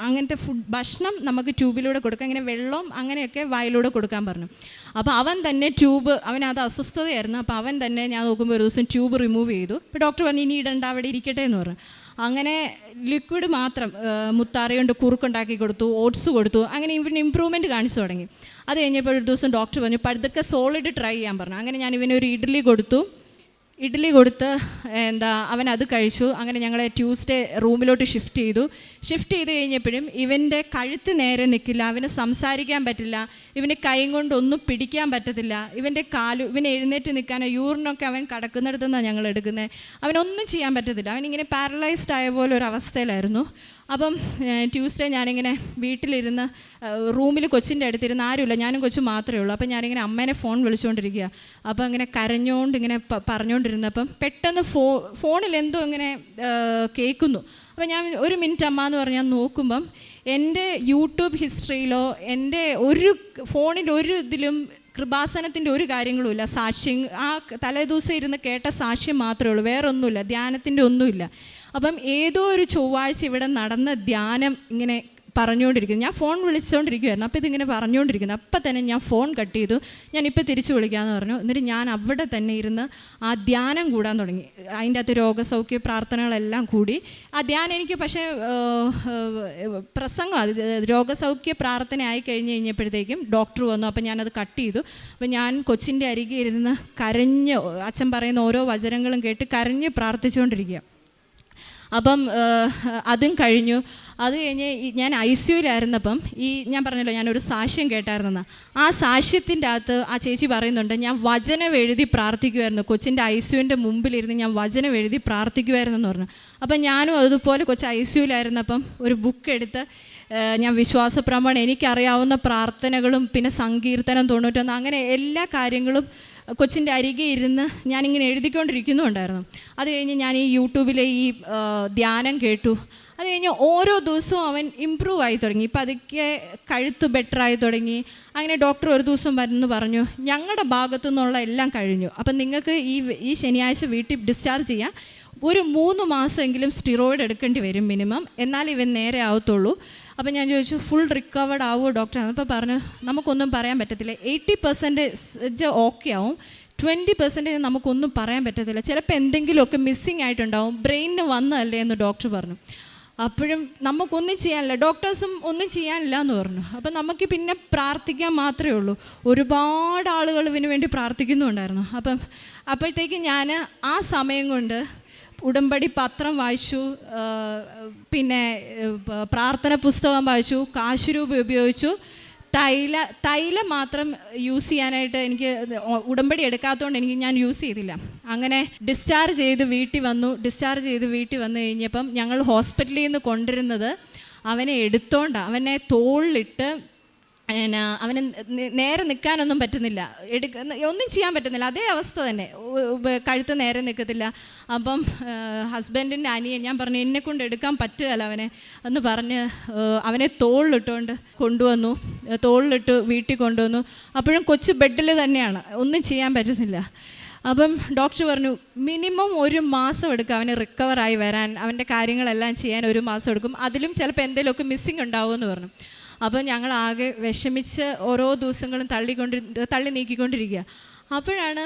അങ്ങനത്തെ ഭക്ഷണം നമുക്ക് ട്യൂബിലൂടെ കൊടുക്കാം, അങ്ങനെ വെള്ളം അങ്ങനെയൊക്കെ വായിലൂടെ കൊടുക്കാൻ പറഞ്ഞു. അപ്പോൾ അവൻ തന്നെ അവനത് അസ്വസ്ഥതയായിരുന്നു. അപ്പോൾ അവൻ തന്നെ ഞാൻ നോക്കുമ്പോൾ ഒരു ദിവസം ട്യൂബ് റിമൂവ് ചെയ്തു. അപ്പോൾ ഡോക്ടർ പറഞ്ഞു ഇനി ഇടണ്ട, അവിടെ ഇരിക്കട്ടെ എന്ന് പറഞ്ഞു. അങ്ങനെ ലിക്വിഡ് മാത്രം മുത്താറി കൊണ്ട് കുറുക്കുണ്ടാക്കി കൊടുത്തു, ഓട്സ് കൊടുത്തു. അങ്ങനെ ഇവന് ഇമ്പ്രൂവ്മെൻറ്റ് കാണിച്ചു തുടങ്ങി. അത് കഴിഞ്ഞപ്പോൾ ഒരു ദിവസം ഡോക്ടർ പറഞ്ഞു പതുക്കെ സോളിഡ് ട്രൈ ചെയ്യാൻ പറഞ്ഞു. അങ്ങനെ ഞാൻ ഇവനൊരു ഇഡ്ഡലി കൊടുത്ത് അവൻ അത് കഴിച്ചു. അങ്ങനെ ഞങ്ങളെ ട്യൂസ്ഡേ റൂമിലോട്ട് ഷിഫ്റ്റ് ചെയ്ത് കഴിഞ്ഞപ്പോഴും ഇവൻ്റെ കഴുത്ത് നേരെ നിൽക്കില്ല, അവന് സംസാരിക്കാൻ പറ്റില്ല, ഇവന് കൈ കൊണ്ടൊന്നും പിടിക്കാൻ പറ്റത്തില്ല, ഇവന് എഴുന്നേറ്റ് നിൽക്കാനോ യൂറിനൊക്കെ അവൻ കിടക്കുന്നിടത്തു നിന്നാണ് ഞങ്ങൾ എടുക്കുന്നത്, അവനൊന്നും ചെയ്യാൻ പറ്റത്തില്ല, അവനിങ്ങനെ പാരലൈസ്ഡ് ആയ പോലെ ഒരു അവസ്ഥയിലായിരുന്നു. അപ്പം ട്യൂസ്ഡേ ഞാനിങ്ങനെ വീട്ടിലിരുന്ന് റൂമിൽ കൊച്ചിൻ്റെ അടുത്തിരുന്ന് ആരുമില്ല, ഞാനും കൊച്ചും മാത്രമേ ഉള്ളൂ. അപ്പം ഞാനിങ്ങനെ അമ്മേനെ ഫോൺ വിളിച്ചുകൊണ്ടിരിക്കുക. അപ്പോൾ ഇങ്ങനെ കരഞ്ഞുകൊണ്ട് ഇങ്ങനെ പറഞ്ഞുകൊണ്ടിരുന്നപ്പം പെട്ടെന്ന് ഫോണിൽ എന്തോ ഇങ്ങനെ കേൾക്കുന്നു. അപ്പോൾ ഞാൻ ഒരു മിനിറ്റ് അമ്മ എന്ന് പറഞ്ഞാൽ നോക്കുമ്പം എൻ്റെ യൂട്യൂബ് ഹിസ്റ്ററിയിലോ എൻ്റെ ഫോണിൻ്റെ ഒരു ഇതിലും കൃപാസനത്തിൻ്റെ ഒരു കാര്യങ്ങളുമില്ല. സാക്ഷ്യം ആ തലേദിവസം ഇരുന്ന് കേട്ട സാക്ഷ്യം മാത്രമേ ഉള്ളൂ, വേറെ ഒന്നുമില്ല, ധ്യാനത്തിൻ്റെ ഒന്നുമില്ല. അപ്പം ഏതോ ഒരു ചൊവ്വാഴ്ച ഇവിടെ നടന്ന ധ്യാനം ഇങ്ങനെ പറഞ്ഞുകൊണ്ടിരിക്കുന്നു. ഞാൻ ഫോൺ വിളിച്ചുകൊണ്ടിരിക്കുമായിരുന്നു. അപ്പോൾ ഇതിങ്ങനെ പറഞ്ഞുകൊണ്ടിരിക്കുന്നു. അപ്പം തന്നെ ഞാൻ ഫോൺ കട്ട് ചെയ്തു. ഞാനിപ്പോൾ തിരിച്ചു വിളിക്കാമെന്ന് പറഞ്ഞു. എന്നിട്ട് ഞാൻ അവിടെ തന്നെ ഇരുന്ന് ആ ധ്യാനം കൂടാൻ തുടങ്ങി. അതിൻ്റെ അകത്ത് രോഗസൗഖ്യ പ്രാർത്ഥനകളെല്ലാം കൂടി ആ ധ്യാനം എനിക്ക് പക്ഷേ പ്രസംഗം അത് രോഗസൗഖ്യ പ്രാർത്ഥന ആയി കഴിഞ്ഞപ്പോഴത്തേക്കും ഡോക്ടർ വന്നു. അപ്പം ഞാനത് കട്ട് ചെയ്തു. അപ്പം ഞാൻ കൊച്ചിൻ്റെ അരികെ ഇരുന്ന് കരഞ്ഞ് അച്ഛൻ പറയുന്ന ഓരോ വചനങ്ങളും കേട്ട് കരഞ്ഞ് പ്രാർത്ഥിച്ചുകൊണ്ടിരിക്കുക. അപ്പം അതും കഴിഞ്ഞു. അത് കഴിഞ്ഞ് ഞാൻ ICUവിലായിരുന്നപ്പം ഞാൻ പറഞ്ഞല്ലോ ഞാനൊരു സാക്ഷ്യം കേട്ടായിരുന്നെന്ന്. ആ സാക്ഷ്യത്തിൻ്റെ അകത്ത് ആ ചേച്ചി പറയുന്നുണ്ട്, ഞാൻ വചനം എഴുതി പ്രാർത്ഥിക്കുമായിരുന്നു, കൊച്ചിൻ്റെ ICUവിൻ്റെ മുമ്പിലിരുന്ന് ഞാൻ വചനം എഴുതി പ്രാർത്ഥിക്കുമായിരുന്നെന്ന് പറഞ്ഞു. അപ്പം ഞാനും അതുപോലെ കൊച്ച് ICUവിലായിരുന്നപ്പം ഒരു ബുക്ക് എടുത്ത് ഞാൻ വിശ്വാസപ്രമാണം എനിക്കറിയാവുന്ന പ്രാർത്ഥനകളും പിന്നെ സങ്കീർത്തനം 91 അങ്ങനെ എല്ലാ കാര്യങ്ങളും കൊച്ചിൻ്റെ അരികെ ഇരുന്ന് ഞാനിങ്ങനെ എഴുതിക്കൊണ്ടിരിക്കുന്നുണ്ടായിരുന്നു. അത് കഴിഞ്ഞ് ഞാൻ ഈ യൂട്യൂബിലെ ഈ ധ്യാനം കേട്ടു. അത് കഴിഞ്ഞ് ഓരോ ദിവസവും അവൻ ഇമ്പ്രൂവ് ആയി തുടങ്ങി. ഇപ്പം അതൊക്കെ കഴുത്ത് ബെറ്ററായി തുടങ്ങി. അങ്ങനെ ഡോക്ടർ ഒരു ദിവസം വന്ന് പറഞ്ഞു, ഞങ്ങളുടെ ഭാഗത്തു നിന്നുള്ള എല്ലാം കഴിഞ്ഞു, അപ്പം നിങ്ങൾക്ക് ഈ ശനിയാഴ്ച വീട്ടിൽ ഡിസ്ചാർജ് ചെയ്യാം. ഒരു 3 മാസമെങ്കിലും സ്റ്റിറോയിഡ് എടുക്കേണ്ടി വരും മിനിമം, എന്നാലും ഇവൻ നേരെ ആവത്തുള്ളൂ. അപ്പം ഞാൻ ചോദിച്ചു, ഫുൾ റിക്കവേർഡ് ആവുമോ ഡോക്ടർ? അപ്പോൾ പറഞ്ഞു, നമുക്കൊന്നും പറയാൻ പറ്റത്തില്ല. 80% ഓക്കെ ആവും, 20% നമുക്കൊന്നും പറയാൻ പറ്റത്തില്ല. ചിലപ്പോൾ എന്തെങ്കിലുമൊക്കെ മിസ്സിങ് ആയിട്ടുണ്ടാവും, ബ്രെയിനിന് വന്നതല്ലേ എന്ന് ഡോക്ടർ പറഞ്ഞു. അപ്പോഴും നമുക്കൊന്നും ചെയ്യാനില്ല, ഡോക്ടേഴ്സും ഒന്നും ചെയ്യാനില്ല എന്ന് പറഞ്ഞു. അപ്പം നമുക്ക് പിന്നെ പ്രാർത്ഥിക്കാൻ മാത്രമേ ഉള്ളൂ. ഒരുപാട് ആളുകൾ ഇതിനു വേണ്ടി പ്രാർത്ഥിക്കുന്നുണ്ടായിരുന്നു. അപ്പോഴത്തേക്ക് ഞാൻ ആ സമയം കൊണ്ട് ഉടമ്പടി പത്രം വായിച്ചു, പിന്നെ പ്രാർത്ഥന പുസ്തകം വായിച്ചു, കാശുരൂപ ഉപയോഗിച്ചു. തൈലം മാത്രം യൂസ് ചെയ്യാനായിട്ട് എനിക്ക് ഉടമ്പടി എടുക്കാത്തതുകൊണ്ട് ഞാൻ യൂസ് ചെയ്തില്ല. അങ്ങനെ ഡിസ്ചാർജ് ചെയ്ത് വീട്ടിൽ വന്നു കഴിഞ്ഞപ്പം ഞങ്ങൾ ഹോസ്പിറ്റലിൽ നിന്ന് കൊണ്ടുവരുന്നത് അവനെ എടുത്തോണ്ടാണ്. അവനെ തോളിലിട്ട് അവന് നേരെ നിൽക്കാനൊന്നും പറ്റുന്നില്ല, ഒന്നും ചെയ്യാൻ പറ്റുന്നില്ല, അതേ അവസ്ഥ തന്നെ, കഴുത്ത് നേരെ നിൽക്കത്തില്ല. അപ്പം ഹസ്ബൻഡിൻ്റെ അനിയൻ ഞാൻ പറഞ്ഞു, എന്നെക്കൊണ്ട് എടുക്കാൻ പറ്റുകയല്ല അവനെ എന്ന് പറഞ്ഞ് അവനെ തോളിലിട്ട് വീട്ടിൽ കൊണ്ടുവന്നു. അപ്പോഴും കൊച്ചു ബെഡിൽ തന്നെയാണ്, ഒന്നും ചെയ്യാൻ പറ്റുന്നില്ല. അപ്പം ഡോക്ടർ പറഞ്ഞു, മിനിമം 1 മാസം എടുക്കും അവന് റിക്കവറായി വരാൻ, അവൻ്റെ കാര്യങ്ങളെല്ലാം ചെയ്യാൻ 1 മാസം എടുക്കും, അതിലും ചിലപ്പോൾ എന്തെങ്കിലുമൊക്കെ മിസ്സിങ് ഉണ്ടാവുമെന്ന് പറഞ്ഞു. അപ്പോൾ ഞങ്ങളാകെ വിഷമിച്ച് ഓരോ ദിവസങ്ങളും തള്ളി നീക്കിക്കൊണ്ടിരിക്കുക. അപ്പോഴാണ്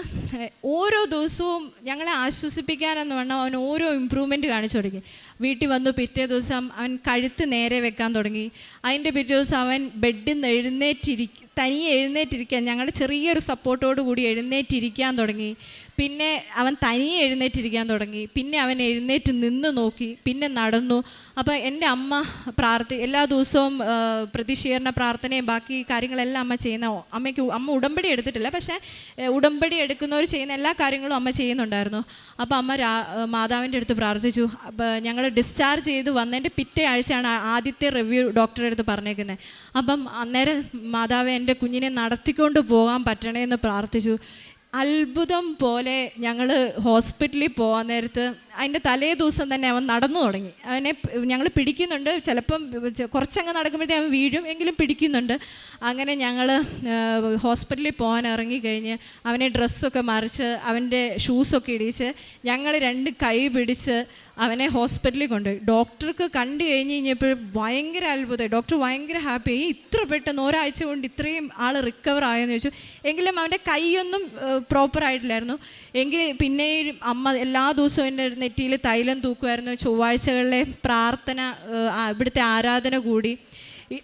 ഓരോ ദിവസവും ഞങ്ങളെ ആശ്വസിപ്പിക്കാനെന്ന് പറഞ്ഞാൽ അവൻ ഓരോ ഇമ്പ്രൂവ്മെൻറ്റ് കാണിച്ചു തുടങ്ങി. വീട്ടിൽ വന്നു പിറ്റേ ദിവസം അവൻ കഴുത്ത് നേരെ വെക്കാൻ തുടങ്ങി. അതിൻ്റെ പിറ്റേ ദിവസം അവൻ ബെഡിൽ നിന്ന് തനിയെ എഴുന്നേറ്റിരിക്കാൻ, ഞങ്ങളുടെ ചെറിയൊരു സപ്പോർട്ടോട് കൂടി എഴുന്നേറ്റിരിക്കാൻ തുടങ്ങി. പിന്നെ അവൻ തനിയെ എഴുന്നേറ്റിരിക്കാൻ തുടങ്ങി. പിന്നെ അവൻ എഴുന്നേറ്റ് നിന്ന് നോക്കി, പിന്നെ നടന്നു. അപ്പോൾ എൻ്റെ അമ്മ എല്ലാ ദിവസവും പ്രതിഷീകരണ പ്രാർത്ഥനയും ബാക്കി കാര്യങ്ങളെല്ലാം അമ്മ ചെയ്യുന്ന, അമ്മ ഉടമ്പടി എടുത്തിട്ടില്ല, പക്ഷേ ഉടമ്പടി എടുക്കുന്നവർ ചെയ്യുന്ന എല്ലാ കാര്യങ്ങളും അമ്മ ചെയ്യുന്നുണ്ടായിരുന്നു. അപ്പോൾ അമ്മ മാതാവിൻ്റെ അടുത്ത് പ്രാർത്ഥിച്ചു. അപ്പോൾ ഞങ്ങൾ ഡിസ്ചാർജ് ചെയ്ത് വന്നതിൻ്റെ പിറ്റേ ആഴ്ചയാണ് ആദ്യത്തെ റിവ്യൂ ഡോക്ടറുടെ അടുത്ത് പറഞ്ഞേക്കുന്നത്. അപ്പം അന്നേരം മാതാവ് എൻ്റെ കുഞ്ഞിനെ നടത്തിക്കൊണ്ട് പോകാൻ പറ്റണേ എന്ന് പ്രാർത്ഥിച്ചു. അത്ഭുതം പോലെ ഞങ്ങൾ ഹോസ്പിറ്റലിൽ പോകാൻ നേരത്ത് അതിൻ്റെ തലേ ദിവസം തന്നെ അവൻ നടന്നു തുടങ്ങി. അവനെ ഞങ്ങൾ പിടിക്കുന്നുണ്ട്, ചിലപ്പം കുറച്ചങ്ങ് നടക്കുമ്പോഴത്തേ അവൻ വീഴും, എങ്കിലും പിടിക്കുന്നുണ്ട്. അങ്ങനെ ഞങ്ങൾ ഹോസ്പിറ്റലിൽ പോകാൻ ഇറങ്ങിക്കഴിഞ്ഞ് അവനെ ഡ്രസ്സൊക്കെ മറിച്ച് അവൻ്റെ ഷൂസൊക്കെ ഇടിച്ച് ഞങ്ങൾ 2 കൈ പിടിച്ച് അവനെ ഹോസ്പിറ്റലിൽ കൊണ്ടുപോയി. ഡോക്ടർക്ക് കണ്ടു കഴിഞ്ഞപ്പോൾ ഭയങ്കര അത്ഭുതമായി. ഡോക്ടർ ഭയങ്കര ഹാപ്പിയായി, ഇത്ര പെട്ടെന്ന് ഒരാഴ്ച കൊണ്ട് ഇത്രയും ആൾ റിക്കവർ ആയെന്ന് ചോദിച്ചു. എങ്കിലും അവൻ്റെ കൈയൊന്നും പ്രോപ്പറായിട്ടില്ലായിരുന്നു. എങ്കിൽ പിന്നെ അമ്മ എല്ലാ ദിവസവും എൻ്റെ നെറ്റിയിൽ തൈലം തൂക്കുമായിരുന്നു. ചൊവ്വാഴ്ചകളിലെ പ്രാർത്ഥന, ഇവിടുത്തെ ആരാധന കൂടി.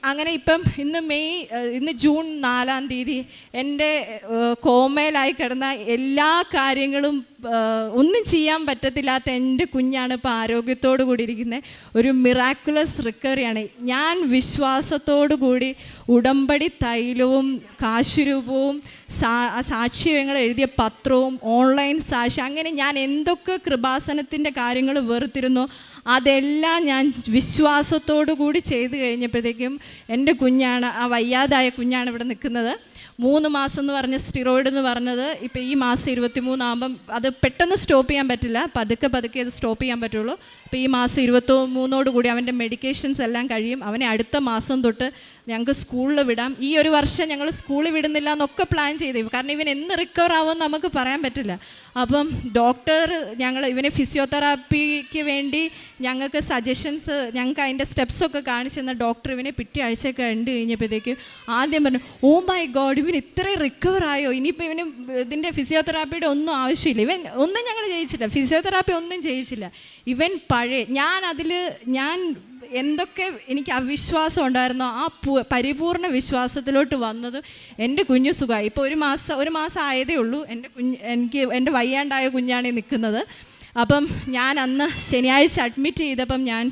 അങ്ങനെ ഇപ്പം ഇന്ന് ജൂൺ 4-ാം തീയതി എൻ്റെ കോമയിലായി കിടന്ന എല്ലാ കാര്യങ്ങളും ഒന്നും ചെയ്യാൻ പറ്റത്തില്ലാത്ത എൻ്റെ കുഞ്ഞാണ് ഇപ്പോൾ ആരോഗ്യത്തോടു കൂടി ഇരിക്കുന്നത്. ഒരു മിറാക്കുലസ് റിക്കവറിയാണ്. ഞാൻ വിശ്വാസത്തോടു കൂടി ഉടമ്പടി തൈലവും കാശുരൂപവും സാക്ഷ്യങ്ങൾ എഴുതിയ പത്രവും ഓൺലൈൻ സാക്ഷി, അങ്ങനെ ഞാൻ എന്തൊക്കെ കൃപാസനത്തിൻ്റെ കാര്യങ്ങൾ വെറുത്തിരുന്നോ അതെല്ലാം ഞാൻ വിശ്വാസത്തോടു കൂടി ചെയ്ത് കഴിഞ്ഞപ്പോഴത്തേക്കും എൻ്റെ കുഞ്ഞാണ്, ആ വയ്യാതായ കുഞ്ഞാണ് ഇവിടെ നിൽക്കുന്നത്. 3 മാസം എന്ന് പറഞ്ഞ സ്റ്റിറോയിഡ് എന്ന് പറഞ്ഞത് ഇപ്പോൾ ഈ മാസം 23 ആകുമ്പം അത് പെട്ടെന്ന് സ്റ്റോപ്പ് ചെയ്യാൻ പറ്റില്ല, പതുക്കെ അത് സ്റ്റോപ്പ് ചെയ്യാൻ പറ്റുള്ളൂ. ഇപ്പോൾ ഈ മാസം 23 കൂടി അവൻ്റെ മെഡിക്കേഷൻസ് എല്ലാം കഴിയും. അവനെ അടുത്ത മാസം തൊട്ട് ഞങ്ങൾക്ക് സ്കൂളിൽ വിടാം. ഈ ഒരു വർഷം ഞങ്ങൾ സ്കൂളിൽ വിടുന്നില്ല എന്നൊക്കെ പ്ലാൻ ചെയ്തു, കാരണം ഇവൻ എന്ന് റിക്കവർ ആവുമെന്ന് നമുക്ക് പറയാൻ പറ്റില്ല. അപ്പം ഡോക്ടർ ഇവനെ ഫിസിയോതെറാപ്പിക്ക് വേണ്ടി ഞങ്ങൾക്ക് സജഷൻസ്, ഞങ്ങൾക്ക് അതിൻ്റെ സ്റ്റെപ്സൊക്കെ കാണിച്ചു തന്ന ഡോക്ടർ ഇവനെ പിറ്റേ ആഴ്ച കണ്ടു കഴിഞ്ഞപ്പോഴത്തേക്ക് ആദ്യം പറഞ്ഞു, ഓ മൈ ഗോഡ്, ഇവൻ ഇത്രയും റിക്കവർ ആയോ, ഇനിയിപ്പോൾ ഇവന് ഇതിൻ്റെ ഫിസിയോതെറാപ്പിയുടെ ഒന്നും ആവശ്യമില്ല. ഇവൻ ഒന്നും ഞങ്ങൾ ചെയ്യിച്ചില്ല, ഫിസിയോതെറാപ്പി ഒന്നും ചെയ്യിച്ചില്ല. ഇവൻ ഞാൻ എന്തൊക്കെ എനിക്ക് അവിശ്വാസം ഉണ്ടായിരുന്നോ ആ പരിപൂർണ വിശ്വാസത്തിലോട്ട് വന്നത് എൻ്റെ കുഞ്ഞു സുഖമായി. ഇപ്പോൾ ഒരു മാസം ആയതേ ഉള്ളൂ. എൻ്റെ വയ്യാണ്ടായ കുഞ്ഞാണ് നിൽക്കുന്നത്. അപ്പം ഞാൻ അന്ന് ശനിയാഴ്ച അഡ്മിറ്റ് ചെയ്തപ്പം ഞാൻ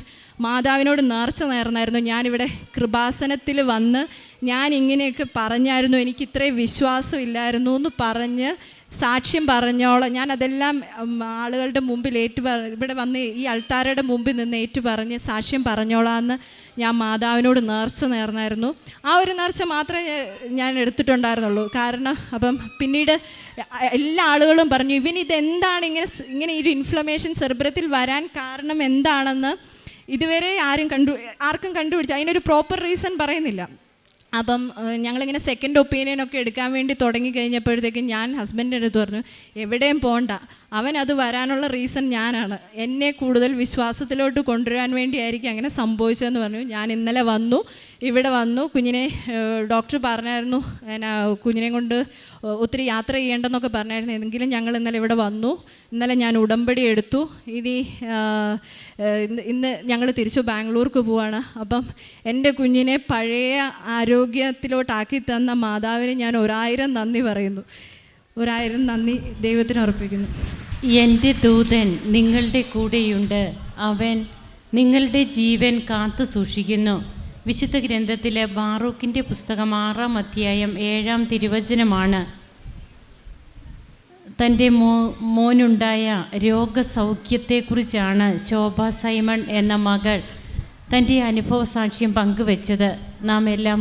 മാതാവിനോട് നേർച്ച നേർന്നായിരുന്നു. ഞാനിവിടെ കൃപാസനത്തിൽ വന്ന് ഞാൻ ഇങ്ങനെയൊക്കെ പറഞ്ഞായിരുന്നു, എനിക്ക് ഇത്രയും വിശ്വാസം ഇല്ലായിരുന്നു എന്ന് പറഞ്ഞ് സാക്ഷ്യം പറഞ്ഞോളാം. ഞാൻ അതെല്ലാം ആളുകളുടെ മുമ്പിൽ ഇവിടെ വന്ന് ഈ അൾത്താരയുടെ മുമ്പിൽ നിന്ന് പറഞ്ഞ് സാക്ഷ്യം പറഞ്ഞോളാമെന്ന് ഞാൻ മാതാവിനോട് നേർച്ച നേർന്നായിരുന്നു. ആ ഒരു നേർച്ച മാത്രമേ ഞാൻ എടുത്തിട്ടുണ്ടായിരുന്നുള്ളൂ. കാരണം അപ്പം പിന്നീട് എല്ലാ ആളുകളും പറഞ്ഞു, ഇവനിതെന്താണ് ഇങ്ങനെ ഒരു ഇൻഫ്ലമേഷൻ സെറിബ്രത്തിൽ വരാൻ കാരണം എന്താണെന്ന് ഇതുവരെ ആർക്കും കണ്ടുപിടിച്ചു. അതിനൊരു പ്രോപ്പർ റീസൺ പറയുന്നില്ല. അപ്പം ഞങ്ങളിങ്ങനെ സെക്കൻഡ് ഒപ്പീനിയനൊക്കെ എടുക്കാൻ വേണ്ടി തുടങ്ങി കഴിഞ്ഞപ്പോഴത്തേക്കും ഞാൻ ഹസ്ബൻഡിൻ്റെ അടുത്ത് പറഞ്ഞു, എവിടെയും പോകണ്ട, അവൻ അത് വരാനുള്ള റീസൺ ഞാനാണ്, എന്നെ കൂടുതൽ വിശ്വാസത്തിലോട്ട് കൊണ്ടുവരാൻ വേണ്ടിയായിരിക്കും അങ്ങനെ സംഭവിച്ചതെന്ന് പറഞ്ഞു. ഞാൻ ഇന്നലെ ഇവിടെ വന്നു. കുഞ്ഞിനെ ഡോക്ടർ പറഞ്ഞായിരുന്നു കുഞ്ഞിനെ കൊണ്ട് ഒത്തിരി യാത്ര ചെയ്യേണ്ടെന്നൊക്കെ പറഞ്ഞായിരുന്നു. എങ്കിലും ഞങ്ങൾ ഇന്നലെ ഇവിടെ വന്നു. ഇന്നലെ ഞാൻ ഉടമ്പടി എടുത്തു. ഇന്ന് ഞങ്ങൾ തിരിച്ചു ബാംഗ്ലൂർക്ക് പോവാണ്. അപ്പം എൻ്റെ കുഞ്ഞിനെ പഴയ ആരോഗ്യത്തിലോട്ടാക്കി തന്ന മാതാവിന് ഞാൻ 1000 നന്ദി പറയുന്നു. 1000 നന്ദി ദൈവത്തിന് അർപ്പിക്കുന്നു. എൻ്റെ ദൂതൻ നിങ്ങളുടെ കൂടെയുണ്ട്, അവൻ നിങ്ങളുടെ ജീവൻ കാത്തു സൂക്ഷിക്കുന്നു. വിശുദ്ധ ഗ്രന്ഥത്തിലെ ബാറൂക്കിൻ്റെ പുസ്തകം 6-ാം അധ്യായം 7-ാം തിരുവചനമാണ്. തൻ്റെ മോനുണ്ടായ രോഗസൗഖ്യത്തെക്കുറിച്ചാണ് ശോഭ സൈമൺ എന്ന മകൾ തൻ്റെ അനുഭവ സാക്ഷ്യം പങ്കുവെച്ചത്. നാം എല്ലാം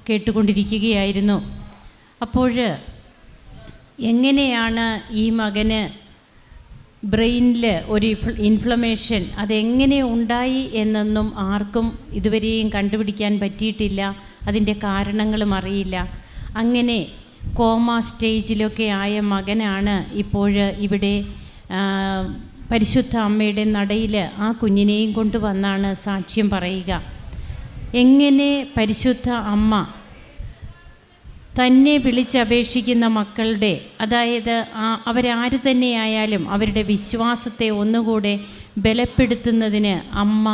കേട്ടുകൊണ്ടിരിക്കുകയായിരുന്നു. അപ്പോൾ എങ്ങനെയാണ് ഈ മകന് ബ്രെയിനിൽ ഒരു ഇൻഫ്ലമേഷൻ അതെങ്ങനെ ഉണ്ടായി എന്നൊന്നും ആർക്കും ഇതുവരെയും കണ്ടുപിടിക്കാൻ പറ്റിയിട്ടില്ല. അതിൻ്റെ കാരണങ്ങളും അറിയില്ല. അങ്ങനെ കോമ സ്റ്റേജിലൊക്കെ ആയ മകനാണ് ഇപ്പോൾ ഇവിടെ പരിശുദ്ധ അമ്മയുടെ നടയിൽ ആ കുഞ്ഞിനെയും കൊണ്ടുവന്നാണ് സാക്ഷ്യം പറയുക. എങ്ങനെ പരിശുദ്ധ അമ്മ തന്നെ വിളിച്ചപേക്ഷിക്കുന്ന മക്കളുടെ, അതായത് അവരാര് തന്നെയായാലും അവരുടെ വിശ്വാസത്തെ ഒന്നുകൂടെ ബലപ്പെടുത്തുന്നതിന് അമ്മ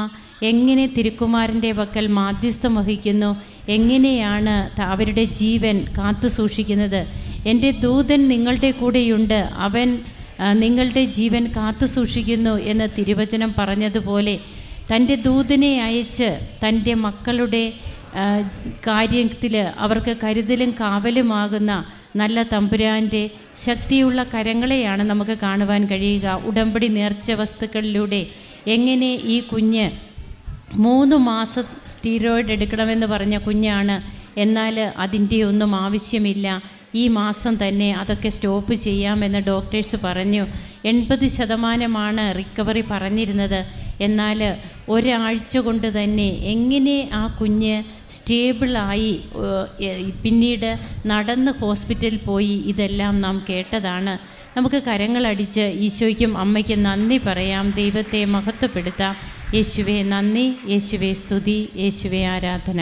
എങ്ങനെ തിരുക്കുമാരൻ്റെ പക്കൽ മാധ്യസ്ഥം വഹിക്കുന്നു, എങ്ങനെയാണ് അവരുടെ ജീവൻ കാത്തു സൂക്ഷിക്കുന്നത്. എൻ്റെ ദൂതൻ നിങ്ങളുടെ കൂടെയുണ്ട്, അവൻ നിങ്ങളുടെ ജീവൻ കാത്തു സൂക്ഷിക്കുന്നു എന്ന് തിരുവചനം പറഞ്ഞതുപോലെ തൻ്റെ ദൂതനെ അയച്ച് തൻ്റെ മക്കളുടെ കാര്യത്തിൽ അവർക്ക് കരുതലും കാവലുമാകുന്ന നല്ല തമ്പുരാൻ്റെ ശക്തിയുള്ള കരങ്ങളെയാണ് നമുക്ക് കാണുവാൻ കഴിയുക. ഉടമ്പടി നേർച്ച വസ്തുക്കളിലൂടെ എങ്ങനെ ഈ കുഞ്ഞ് 3 മാസം സ്റ്റീറോയിഡ് എടുക്കണമെന്ന് പറഞ്ഞ കുഞ്ഞാണ്, എന്നാൽ അതിൻ്റെ ഒന്നും ആവശ്യമില്ല, ഈ മാസം തന്നെ അതൊക്കെ സ്റ്റോപ്പ് ചെയ്യാമെന്ന് ഡോക്ടേഴ്സ് പറഞ്ഞു. 80% റിക്കവറി പറഞ്ഞിരുന്നത്. എന്നാൽ ഒരാഴ്ച കൊണ്ട് തന്നെ എങ്ങനെ ആ കുഞ്ഞ് സ്റ്റേബിളായി പിന്നീട് നടന്ന് ഹോസ്പിറ്റലിൽ പോയി, ഇതെല്ലാം നാം കേട്ടതാണ്. നമുക്ക് കരങ്ങളടിച്ച് ഈശോയ്ക്കും അമ്മയ്ക്കും നന്ദി പറയാം, ദൈവത്തെ മഹത്വപ്പെടുത്താം. യേശുവേ നന്ദി, യേശുവേ സ്തുതി, യേശുവേ ആരാധന.